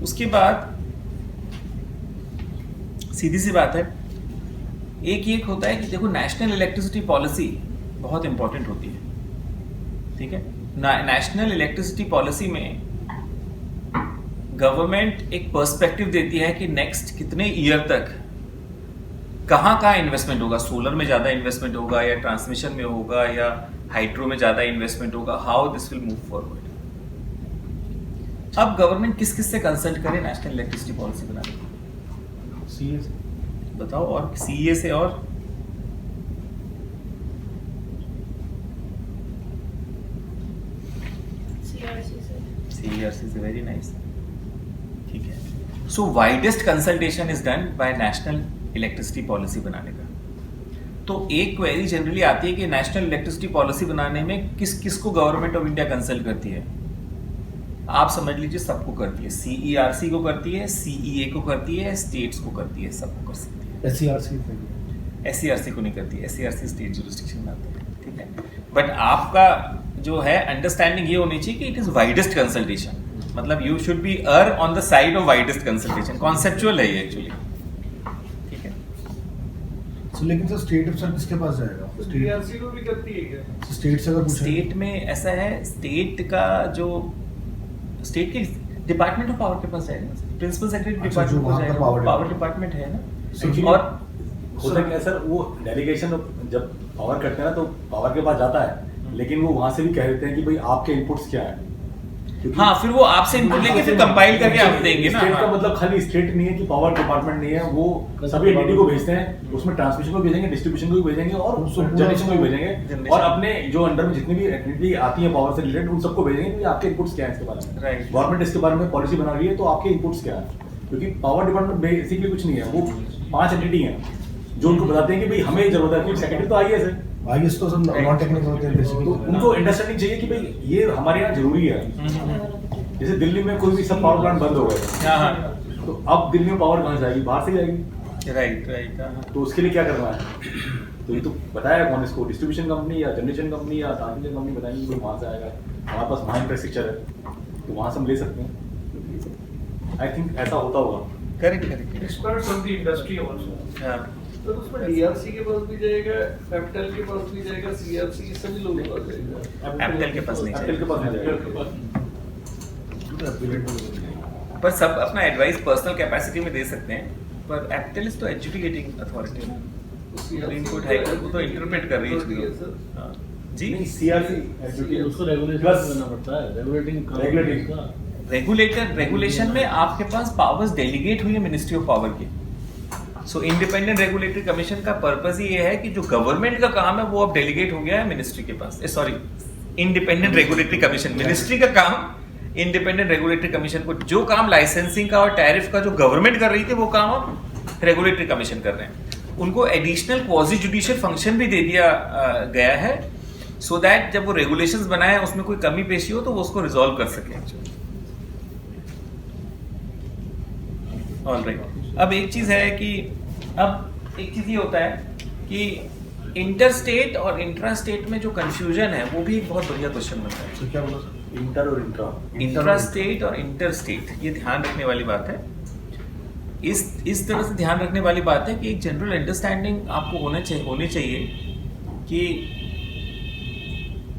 Speaker 1: उसके बाद सीधी सी बात है, एक होता है कि देखो नेशनल इलेक्ट्रिसिटी पॉलिसी बहुत इंपॉर्टेंट होती है, ठीक है। नेशनल इलेक्ट्रिसिटी पॉलिसी में गवर्नमेंट एक पर्सपेक्टिव देती है कि नेक्स्ट कितने ईयर तक कहाँ इन्वेस्टमेंट होगा, सोलर में ज़्यादा इन्वेस्टमेंट होगा या ट्रांसमिशन में होगा या हाइड्रो में ज़्यादा इन्वेस्टमेंट होगा, how this will move forward. अब गवर्नमेंट किस से कंसल्ट करे नेशनल इलेक्ट्रिसिटी पॉलिसी बनाने में?
Speaker 3: सीए से।
Speaker 1: बताओ, और सीए से, और सीईआरसी से, वेरी नाइस, ठीक है। So widest consultation is done by national electricity policy बनाने का। तो एक क्वेरी जनरली आती है कि नेशनल इलेक्ट्रिसिटी पॉलिसी बनाने में किसको गवर्नमेंट ऑफ इंडिया कंसल्ट करती है? आप समझ लीजिए सबको करती है। सीईआरसी को करती है, सीईए को करती है, स्टेट्स को करती है, सबको कर सकती है। एससीआरसी को नहीं करती, एससीआरसी स्टेट जुरिस्डिक्शन में आता है, ठीक है। बट आपका जो है अंडरस्टैंडिंग ये होनी चाहिए कि इट इज वाइडेस्ट कंसल्टेशन, मतलब you should be err on the side of widest consultation. Conceptual है ये एक्चुअली, ठीक है।
Speaker 3: लेकिन सर स्टेट अफसर किसके पास जाएगा?
Speaker 5: टीआरसी को भी करती है क्या?
Speaker 3: स्टेट से अगर पूछें,
Speaker 1: स्टेट में ऐसा है, स्टेट का जो स्टेट के डिपार्टमेंट ऑफ पावर के पास जाएगा, प्रिंसिपल सेक्रेटरी
Speaker 3: अच्छा, जो
Speaker 1: डिपार्टमेंट
Speaker 3: वहाँ
Speaker 1: को
Speaker 3: पर
Speaker 1: जाएगा,
Speaker 3: power
Speaker 1: पावर डिपार्टमेंट है ना।
Speaker 4: Actually,
Speaker 1: और
Speaker 4: होता क्या है सर, वो डेलीगेशन जब पावर करते हैं ना, तो पावर के पास जाता है, लेकिन वो वहां से भी कह देते हैं कि भाई आपके इनपुट्स क्या है।
Speaker 1: हाँ, फिर वो आपसे इनपुट लेके फिर कंपाइल करके आप देंगे ना।
Speaker 4: स्टेट का
Speaker 1: हाँ।
Speaker 4: मतलब खाली स्टेट नहीं है कि पावर डिपार्टमेंट नहीं है, वो सभी एंटिटी को भेजते हैं, उसमें ट्रांसमिशन को भेजेंगे, डिस्ट्रीब्यूशन को भी भेजेंगे और जनरेशन को भी भेजेंगे, और अपने जो अंडर में जितनी भी एंटिटी आती है पावर से रिलेटेड उन सबको भेजेंगे कि आपके इनपुट्स क्या है इसके बारे में।
Speaker 1: राइट।
Speaker 4: गवर्नमेंट इसके बारे में पॉलिसी बना रही है, तो आपके इनपुट्स क्या है, क्योंकि पावर डिपार्टमेंट बेसिकली कुछ नहीं है, वो 5 एंटिटी हैं जो उनको बताते हैं कि भाई हमें जरूरत है, क्योंकि सेक्रेटरी तो आईएएस है,
Speaker 3: आईएएस तो सब नॉन टेक्निकल होते हैं
Speaker 4: तो
Speaker 3: बेसिकली।
Speaker 4: उनको अंडरस्टैंडिंग चाहिए कि भाई ये हमारे यहाँ जरूरी है। जैसे दिल्ली में कोई भी सब पावर प्लांट बंद हो गए,
Speaker 1: हाँ,
Speaker 4: तो अब दिल्ली में पावर कहाँ से आएगी, बाहर से जाएगी,
Speaker 1: राइट राइट। हाँ,
Speaker 4: तो उसके लिए क्या करना है, तो ये तो बताया कौन इसको, डिस्ट्रीब्यूशन कंपनी या जनरेशन कंपनी या ट्रांसमिशन कंपनी बताएंगे कि वहाँ से आएगा। हमारे पास वहाँ इंफ्रास्ट्रक्चर है, तो वहाँ से हम ले सकते हैं। आई थिंक ऐसा होता होगा।
Speaker 1: Correct correct.
Speaker 5: Experts of the industry also.
Speaker 1: हाँ,
Speaker 5: तो उसमें डीआरसी के पास भी जाएगा, एप्टेल के पास भी जाएगा, सीआरसी सभी लोगों के पास जाएगा।
Speaker 1: एप्टेल के पास नहीं
Speaker 4: एप्पल के पास नहीं
Speaker 5: एप्टेल
Speaker 4: जाएगा।
Speaker 5: के पास।
Speaker 1: पर सब अपना एडवाइस पर्सनल कैपेसिटी में दे सकते हैं, पर एप्टेल इज तो एजुकेटिंग अथॉरिटी है, इनपुट हाई कोर्ट को तो इंटरप्रेट कर रही है चीजों। हाँ, जी।
Speaker 4: नहीं, सीआरसी
Speaker 7: उसको रेगुलेशन
Speaker 4: प्लस
Speaker 7: करना पड़ता है,
Speaker 4: रेगुलेटिंग।
Speaker 1: रेगुलेशन में आपके पास पावर्स डेलीगेट हुई है मिनिस्ट्री ऑफ पावर की। सो इंडिपेंडेंट रेगुलेटरी कमीशन का पर्पस ही ये है कि जो गवर्नमेंट का काम है वो अब डेलीगेट हो गया है मिनिस्ट्री के पास। Sorry, independent regulatory commission, ministry का काम इंडिपेंडेंट रेगुलेटरी कमीशन को, जो काम लाइसेंसिंग का और टैरिफ का जो गवर्नमेंट कर रही थी वो काम अब रेगुलेटरी कमीशन कर रहे हैं। उनको एडिशनल क्वाजी जुडिशियल फंक्शन भी दे दिया गया है, सो दैट जब वो रेगुलेशंस बनाए उसमें कोई कमी पेशी हो तो वो उसको रिजॉल्व कर सके। ऑलराइट। अब एक चीज है कि अब एक चीज ये होता है कि इंटर स्टेट और इंट्रा स्टेट में जो कंफ्यूजन है वो भी एक बहुत बढ़िया क्वेश्चन बनता है।
Speaker 3: तो क्या बोला सर?
Speaker 4: इंटर और इंट्रा,
Speaker 1: इंट्रा स्टेट और इंटर स्टेट, ये ध्यान रखने वाली बात है। इस तरह से ध्यान रखने वाली बात है कि एक जनरल अंडरस्टैंडिंग आपको होनी चाहिए कि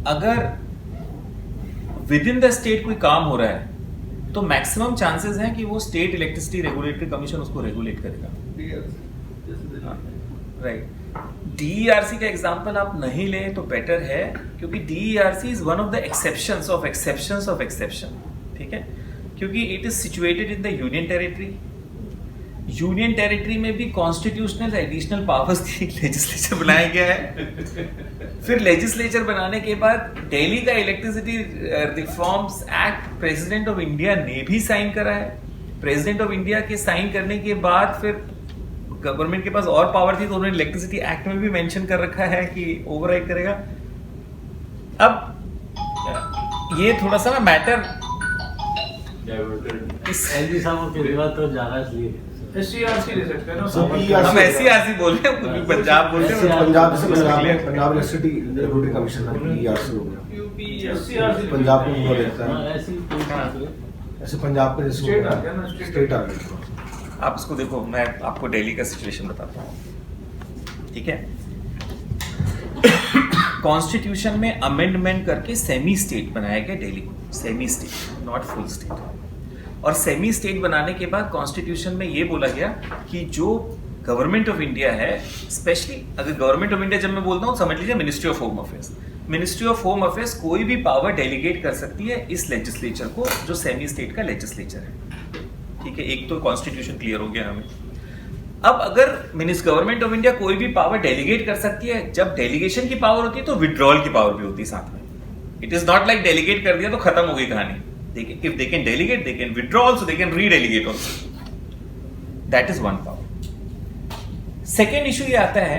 Speaker 1: अगर विद इन द स्टेट कोई काम हो रहा है तो मैक्सिमम चांसेस हैं कि वो स्टेट इलेक्ट्रिसिटी रेगुलेटरी कमीशन उसको रेगुलेट करेगा। राइट, DERC का एग्जांपल आप नहीं लें तो बेटर है, क्योंकि DERC is one of the exceptions of exceptions of exception. ठीक है, क्योंकि it is situated in the union territory. Union territory में भी कॉन्स्टिट्यूशनल एडिशनल पावर्स थी, लेजिस्लेचर बनाया गया है। फिर लेजिस्लेचर बनाने के बाद दिल्ली का electricity reforms act president of India ने भी साइन करा है। प्रेसिडेंट ऑफ इंडिया के साइन करने के बाद फिर गवर्नमेंट के पास और पावर थी तो उन्होंने इलेक्ट्रिसिटी एक्ट में भी मेंशन कर रखा है कि ओवरराइड करेगा। अब ये थोड़ा सा ना मैटर इस
Speaker 7: एलजी साहब के बाद तो ज्यादा इसलिए
Speaker 5: SCRC ले सकते हैं ना।
Speaker 1: हम SCRC बोल रहे हैं, क्योंकि पंजाब बोल रहे हैं।
Speaker 8: पंजाब से Punjab electricity regulatory commission DERC हो गया,
Speaker 5: UP SCRC
Speaker 8: पंजाब को वो देखता है।
Speaker 7: ऐसी कोई बात नहीं।
Speaker 8: ऐसे पंजाब पे जैसे
Speaker 5: State आ गया ना,
Speaker 8: स्टेट आ गया।
Speaker 1: आप इसको देखो, मैं आपको दिल्ली का सिचुएशन बताता हूँ। ठीक है, कॉन्स्टिट्यूशन में अमेंडमेंट करके सेमी स्टेट बनाया गया दिल्ली को, semi state, not full state. और सेमी स्टेट बनाने के बाद कॉन्स्टिट्यूशन में ये बोला गया कि जो गवर्नमेंट ऑफ इंडिया है, स्पेशली अगर गवर्नमेंट ऑफ इंडिया जब मैं बोलता हूँ समझ लीजिए ministry of home affairs, ministry of home affairs कोई भी पावर डेलीगेट कर सकती है इस लेजिस्लेचर को, जो सेमी स्टेट का लेजिस्लेचर है। ठीक है, एक तो कॉन्स्टिट्यूशन क्लियर हो गया हमें। अब अगर गवर्नमेंट ऑफ इंडिया कोई भी पावर डेलीगेट कर सकती है, जब डेलीगेशन की पावर होती है तो विड्रॉल की पावर भी होती है साथ में। It is not like delegate कर दिया तो खत्म हो गई कहानी। If they can delegate, they can withdraw also, they can re-delegate also. That is one power. Second issue ये आता है,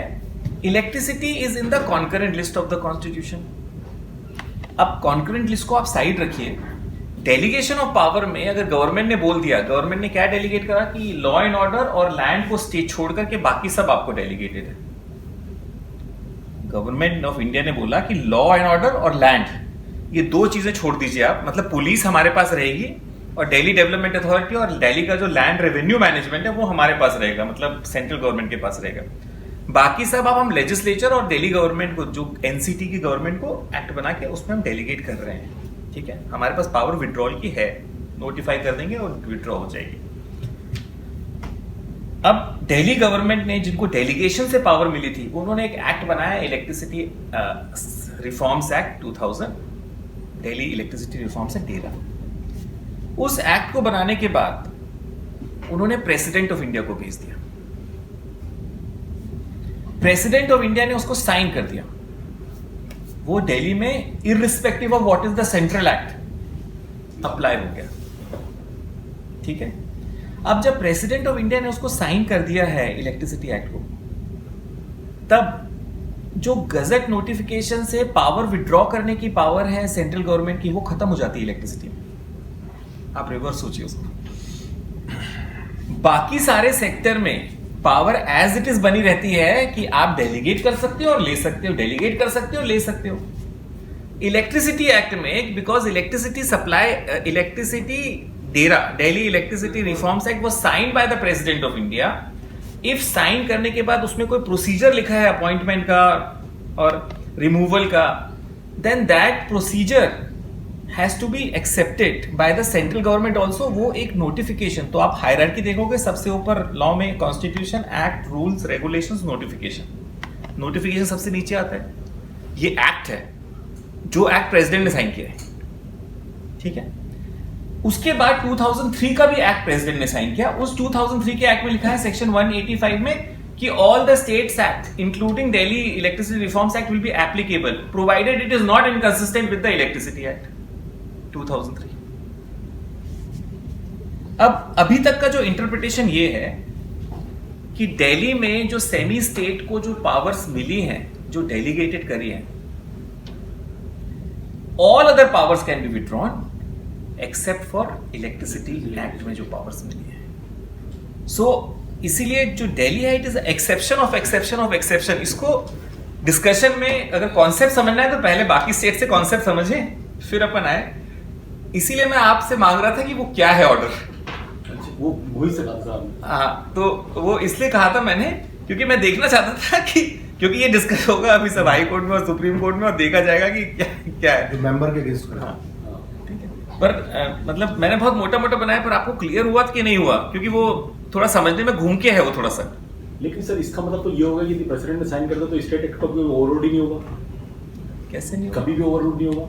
Speaker 1: electricity is in the concurrent list of the constitution. अब concurrent list को आप साइड रखिए। डेलीगेशन ऑफ पावर में अगर government ने बोल दिया, गवर्नमेंट ने क्या डेलीगेट करा कि लॉ एंड ऑर्डर और लैंड को स्टेट छोड़ करके बाकी सब आपको डेलीगेटेड है। गवर्नमेंट ऑफ इंडिया ने बोला कि लॉ एंड ऑर्डर और लैंड, ये दो चीजें छोड़ दीजिए आप, मतलब पुलिस हमारे पास रहेगी और दिल्ली डेवलपमेंट अथॉरिटी और दिल्ली का जो लैंड रेवेन्यू मैनेजमेंट है वो हमारे पास रहेगा, मतलब सेंट्रल गवर्नमेंट के पास रहेगा। बाकी सब अब हम लेजिस्लेचर और दिल्ली गवर्नमेंट को, जो एनसीटी की गवर्नमेंट को एक्ट बना के उसमें हम डेलीगेट कर रहे हैं। ठीक है, हमारे पास पावर विड्रॉल की है, नोटिफाई कर देंगे और विड्रॉ हो जाएगी। अब दिल्ली गवर्नमेंट ने, जिनको डेलीगेशन से पावर मिली थी, उन्होंने एक एक्ट बनाया, electricity reforms act 2000, Delhi electricity reforms act 13। उस एक्ट को बनाने के बाद उन्होंने प्रेसिडेंट ऑफ इंडिया को भेज दिया। प्रेसिडेंट ऑफ इंडिया ने उसको साइन कर दिया। वो दिल्ली में irrespective of what is the central act apply हो गया। ठीक है, अब जब प्रेसिडेंट ऑफ इंडिया ने उसको साइन कर दिया है इलेक्ट्रिसिटी एक्ट को, तब जो गजट नोटिफिकेशन से पावर विड्रॉ करने की पावर है सेंट्रल गवर्नमेंट की, वो खत्म हो जाती है इलेक्ट्रिसिटी में। आप रिवर्स सोचिए उसको। बाकी सारे सेक्टर में पावर एज इट इज बनी रहती है कि आप डेलीगेट कर सकते हो और ले सकते हो, डेलीगेट कर सकते हो, ले सकते हो। इलेक्ट्रिसिटी एक्ट में, बिकॉज इलेक्ट्रिसिटी सप्लाई, इलेक्ट्रिसिटी डेरा, Delhi electricity reforms act was signed by the president of India. If sign करने के बाद उसमें कोई प्रोसीजर लिखा है अपॉइंटमेंट का और रिमूवल का, then that procedure has to be accepted by the central government also. वो एक नोटिफिकेशन, तो आप हायरार्की देखोगे, सबसे ऊपर लॉ में constitution, act, rules, regulations, notification. Notification सबसे नीचे आता है। ये एक्ट है, जो एक्ट प्रेसिडेंट ने साइन किया है। ठीक है, उसके बाद 2003 का भी एक्ट प्रेसिडेंट ने साइन किया। उस 2003 के एक्ट में लिखा है सेक्शन 185 में कि all the states act including Delhi electricity reforms act will be applicable provided it is not inconsistent with the electricity act 2003। अब अभी तक का जो इंटरप्रिटेशन ये है कि दिल्ली में जो सेमी स्टेट को जो पावर्स मिली हैं, जो डेलीगेटेड करी है, all other powers can be withdrawn except for electricity act में जो पावर्स मिली है। सो इसीलिए जो दिल्ली है, it is exception of exception of exception. इसको डिस्कशन में अगर कॉन्सेप्ट समझना है तो पहले बाकी स्टेट से कॉन्सेप्ट समझें, फिर अपन आए। इसीलिए मैं आपसे मांग रहा था कि वो क्या है ऑर्डर।
Speaker 4: वो वही से कहा था।
Speaker 1: हाँ, तो वो इसलिए कहा था मैंने क्योंकि मैं देखना चाहता था कि, क्योंकि ये डिस्कस होगा अभी सब हाई कोर्ट में और सुप्रीम कोर्ट में और देखा जाएगा कि क्या क्या है।
Speaker 8: जो मेंबर के अगेंस्ट
Speaker 1: हाँ, पर मतलब मैंने बहुत मोटा मोटा बनाया, पर आपको क्लियर हुआ कि नहीं हुआ? क्योंकि वो थोड़ा समझने में घूम के है वो थोड़ा सा।
Speaker 4: लेकिन सर इसका मतलब तो ये होगा कि यदि प्रेसिडेंट ने साइन कर दिया तो स्टेट एक्ट का कोई ओवरराइड ही नहीं होगा,
Speaker 1: कैसे नहीं?
Speaker 4: कभी भी ओवरराइड नहीं होगा,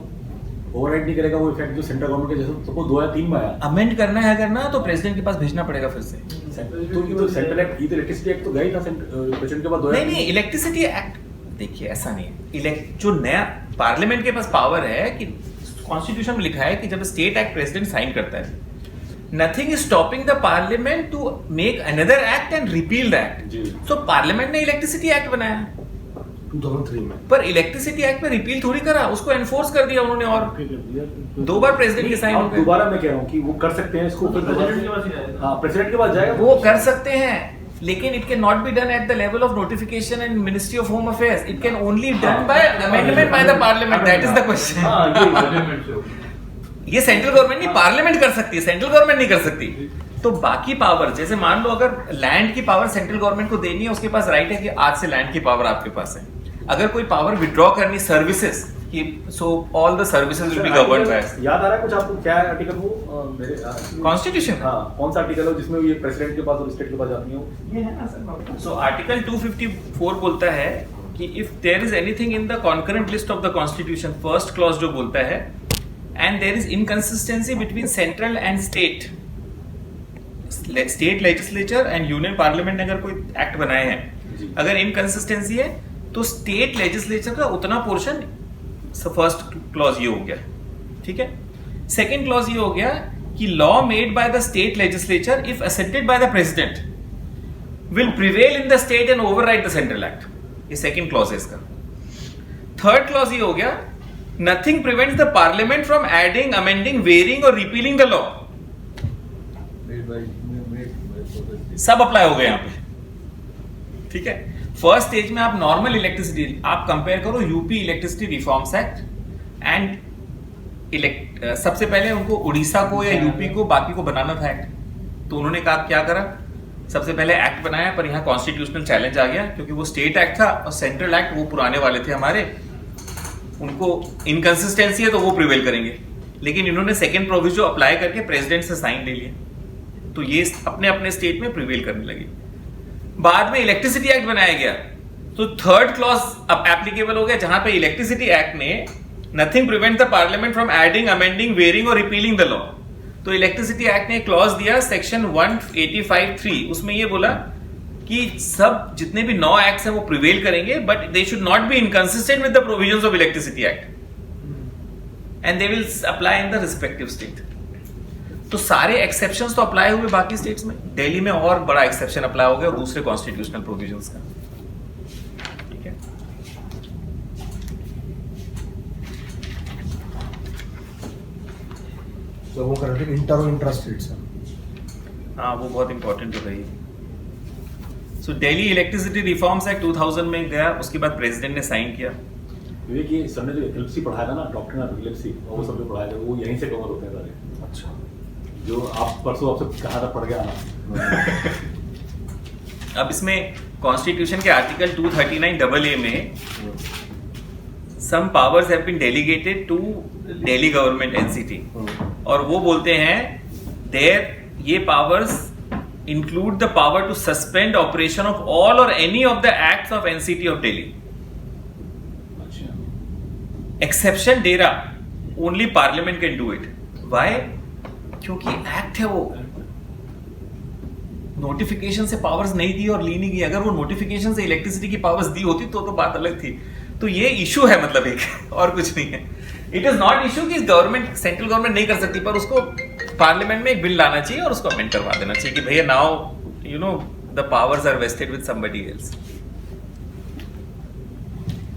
Speaker 4: ओवरराइड नहीं करेगा वो इफेक्ट जो सेंट्रल गवर्नमेंट के जैसे सपोज 2003 में आया।
Speaker 1: अमेंड करना है अगर ना तो प्रेसिडेंट के पास भेजना पड़ेगा फिर से।
Speaker 4: तो ये तो सेंट्रल एक्ट, ये तो इलेक्ट्रिसिटी एक्ट तो गया ही था प्रेसिडेंट के पास 2003।
Speaker 1: नहीं, इलेक्ट्रिसिटी एक्ट देखिए ऐसा नहीं है। जो नया पार्लियामेंट के पास पावर है कि कॉन्स्टिट्यूशन में लिखा है कि जब स्टेट एक्ट प्रेसिडेंट साइन करता है, nothing is stopping the parliament to make another act and repeal the act. तो पार्लियामेंट ने इलेक्ट्रिसिटी एक्ट बनाया
Speaker 8: 2003 में,
Speaker 1: पर इलेक्ट्रिसिटी एक्ट में रिपील थोड़ी करा, उसको एनफोर्स कर दिया उन्होंने और 2 बार प्रेसिडेंट के साइन हो गए।
Speaker 4: दोबारा मैं कह रहा हूँ कि वो कर सकते हैं इसको, फिर प्रेसिडेंट के पास जाएगा
Speaker 1: वो कर सकते हैं, लेकिन it can not be done at the level of notification and ministry of home affairs. It can only done by amendment by the parliament. That is the question. ये सेंट्रल गवर्नमेंट नहीं, parliament कर सकती है, central government नहीं कर सकती। तो बाकी पावर, जैसे मान लो अगर लैंड की पावर सेंट्रल गवर्नमेंट को देनी है, उसके पास राइट है कि आज से लैंड की पावर आपके पास है। अगर कोई पावर विड्रॉ करनी सर्विसेज की, so all the services will be governed bye.
Speaker 4: याद आ रहा है कुछ आपको? क्या आर्टिकल वो मेरे
Speaker 1: कॉन्स्टिट्यूशन?
Speaker 4: हाँ, कौन सा आर्टिकल है जिसमें ये प्रेसिडेंट के पास और स्टेट के पास जाती है?
Speaker 1: ये है ना सर। सो आर्टिकल 254 बोलता है कि if there is anything in the concurrent list of the constitution, first clause जो बोलता है, and there is inconsistency between central and state legislature and union parliament ने अगर कोई एक्ट बनाए हैं, अगर इनकंसिस्टेंसी है तो स्टेट लेजिस्लेचर का उतना पोर्शन, फर्स्ट क्लॉज ये हो गया, ठीक है। सेकेंड क्लॉज ये हो गया कि law made by the state legislature if assented by the president will prevail in the state and override the central act. ये सेकेंड क्लॉज है इसका। थर्ड क्लॉज ये हो गया, nothing prevents the parliament from adding, amending, varying और repealing the law. सब apply हो गए यहां पे, ठीक है। फर्स्ट स्टेज में आप नॉर्मल इलेक्ट्रिसिटी, आप कंपेयर करो UP electricity reforms act and सबसे पहले उनको उड़ीसा को या यूपी को, बाकी को बनाना था एक्ट। तो उन्होंने कहा क्या करा, सबसे पहले एक्ट बनाया, पर यहाँ कॉन्स्टिट्यूशनल चैलेंज आ गया क्योंकि वो स्टेट एक्ट था और सेंट्रल एक्ट वो पुराने वाले थे हमारे, उनको इनकंसिस्टेंसी है तो वो प्रिवेल करेंगे। लेकिन इन्होंने सेकेंड प्रोविजो अप्लाई करके प्रेसिडेंट से साइन ले लिए, तो ये अपने अपने स्टेट में प्रिवेल करने लगे। बाद में इलेक्ट्रिसिटी एक्ट बनाया गया, तो थर्ड क्लॉज अब एप्लीकेबल हो गया, जहां पे इलेक्ट्रिसिटी एक्ट ने nothing prevent the parliament from adding, amending, varying और रिपीलिंग द लॉ। तो इलेक्ट्रिसिटी एक्ट ने क्लॉज दिया सेक्शन 185(3), उसमें ये बोला कि सब जितने भी 9 एक्ट्स हैं वो प्रिवेल करेंगे, but they should not be inconsistent with the provisions of electricity act and they will apply in the respective state. तो सारे एक्सेप्शंस तो अप्लाई हुए बाकी स्टेट्स में, दिल्ली में और बड़ा एक्सेप्शन अप्लाई हो गया दूसरे कॉन्स्टिट्यूशनल प्रोविजंस का, ठीक है।
Speaker 8: तो वो करंट इंटर और इंट्रा स्टेट्स है।
Speaker 1: हाँ, वो बहुत इंपॉर्टेंट हो रही है। सो दिल्ली इलेक्ट्रिसिटी रिफॉर्म्स एक्ट 2000 में गया, उसके बाद प्रेसिडेंट ने साइन किया।
Speaker 4: विवेक, ये सर ने जो एपिलेप्सी पढ़ाया था ना, डॉक्ट्रिन ऑफ एपिलेप्सी, वो सब जो पढ़ाया था वो यहीं से कवर होते हैं सारे।
Speaker 8: अच्छा,
Speaker 4: जो आप परसों आपसे कहा था पढ़ के आना।
Speaker 1: अब इसमें कॉन्स्टिट्यूशन के आर्टिकल 239AA में some powers have been delegated to Delhi government NCT, और वो बोलते हैं देयर ये powers include the power to suspend operation of all और any of the acts of NCT of Delhi. Exception दे रहा, only parliament can do it. Why? क्योंकि act है, वो नोटिफिकेशन से पावर्स नहीं दी और ली नहीं गई। अगर वो नोटिफिकेशन से इलेक्ट्रिसिटी की पावर्स दी होती तो बात अलग थी। तो ये इशू है, मतलब एक और कुछ नहीं है। इट इज नॉट इशू कि गवर्नमेंट, सेंट्रल गवर्नमेंट नहीं कर सकती, पर उसको पार्लियामेंट में एक बिल लाना चाहिए और उसको अमेंड करवा देना चाहिए कि भैया now you know the powers are vested with somebody else,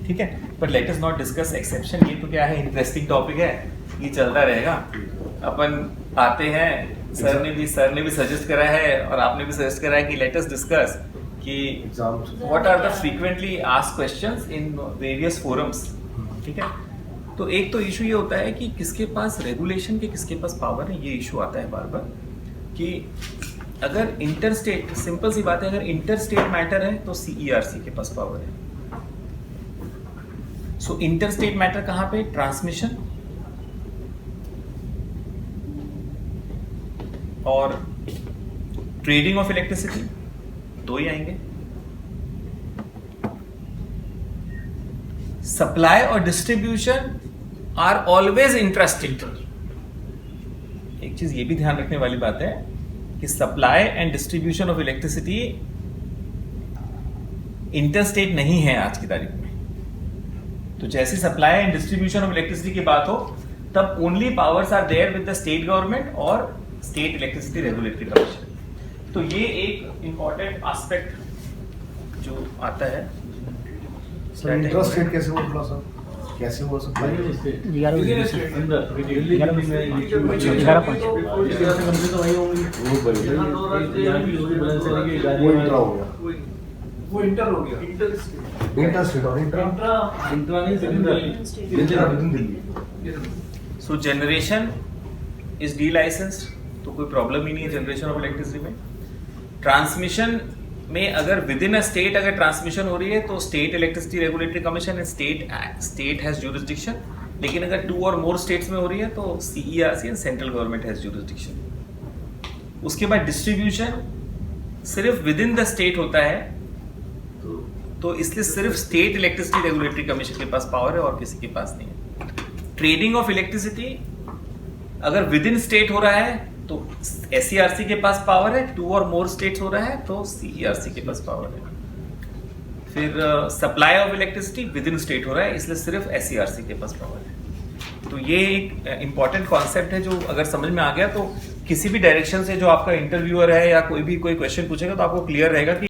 Speaker 1: ठीक है। पर let us not discuss exception. ये तो क्या है, इंटरेस्टिंग टॉपिक है, ये चलता रहेगा। अपन आते हैं, सर ने भी सजेस्ट करा है और आपने भी सजेस्ट करा है कि लेट अस डिस्कस कि what are the frequently asked questions in various forums, ठीक है। तो एक तो इशू ये होता है कि किसके पास रेगुलेशन के, किसके पास पावर है। ये इशू आता है बार बार कि अगर इंटर स्टेट, सिंपल सी बात है, अगर इंटर स्टेट मैटर है तो CERC के पास पावर है। सो इंटर स्टेट मैटर कहां पे, ट्रांसमिशन, और ट्रेडिंग ऑफ इलेक्ट्रिसिटी, दो ही आएंगे। सप्लाई और डिस्ट्रीब्यूशन आर ऑलवेज इंट्रास्टेट। एक चीज ये भी ध्यान रखने वाली बात है कि supply and distribution of electricity interstate नहीं है आज की तारीख में। तो जैसी supply and distribution of electricity की बात हो तब only powers are there with the state government और स्टेट इलेक्ट्रिसिटी रेगुलेटरी कमीशन। तो ये एक इंपॉर्टेंट एस्पेक्ट जो आता है।
Speaker 8: सर इंट्रास्ट रेट कैसे हुआ सर? कैसे हुआ सप्लाई? वो इंट्रा हो गया,
Speaker 5: वो इंटर हो गया, इंटर
Speaker 8: इंट्रास्ट और
Speaker 1: सो जनरेशन इज डी लाइसेंस्ड, तो कोई प्रॉब्लम ही नहीं है जनरेशन ऑफ इलेक्ट्रिसिटी में। ट्रांसमिशन में अगर विद इन अ स्टेट अगर ट्रांसमिशन हो रही है तो state electricity regulatory commission and state has jurisdiction. लेकिन अगर 2 और मोर स्टेट्स में हो रही है तो CERC and central government has jurisdiction. उसके बाद डिस्ट्रीब्यूशन सिर्फ विद इन द स्टेट होता है, तो इसलिए सिर्फ स्टेट इलेक्ट्रिसिटी रेगुलेटरी कमीशन के पास पावर है और किसी के पास नहीं है। ट्रेडिंग ऑफ इलेक्ट्रिसिटी अगर विद इन स्टेट हो रहा है तो SERC के पास पावर है, 2 और मोर स्टेट्स हो रहा है तो CERC के पास पावर है। फिर supply of electricity with in state हो रहा है, इसलिए सिर्फ SERC के पास पावर है। तो ये एक इंपॉर्टेंट कॉन्सेप्ट है जो अगर समझ में आ गया तो किसी भी डायरेक्शन से जो आपका इंटरव्यूअर है या कोई भी कोई क्वेश्चन पूछेगा तो आपको क्लियर रहेगा कि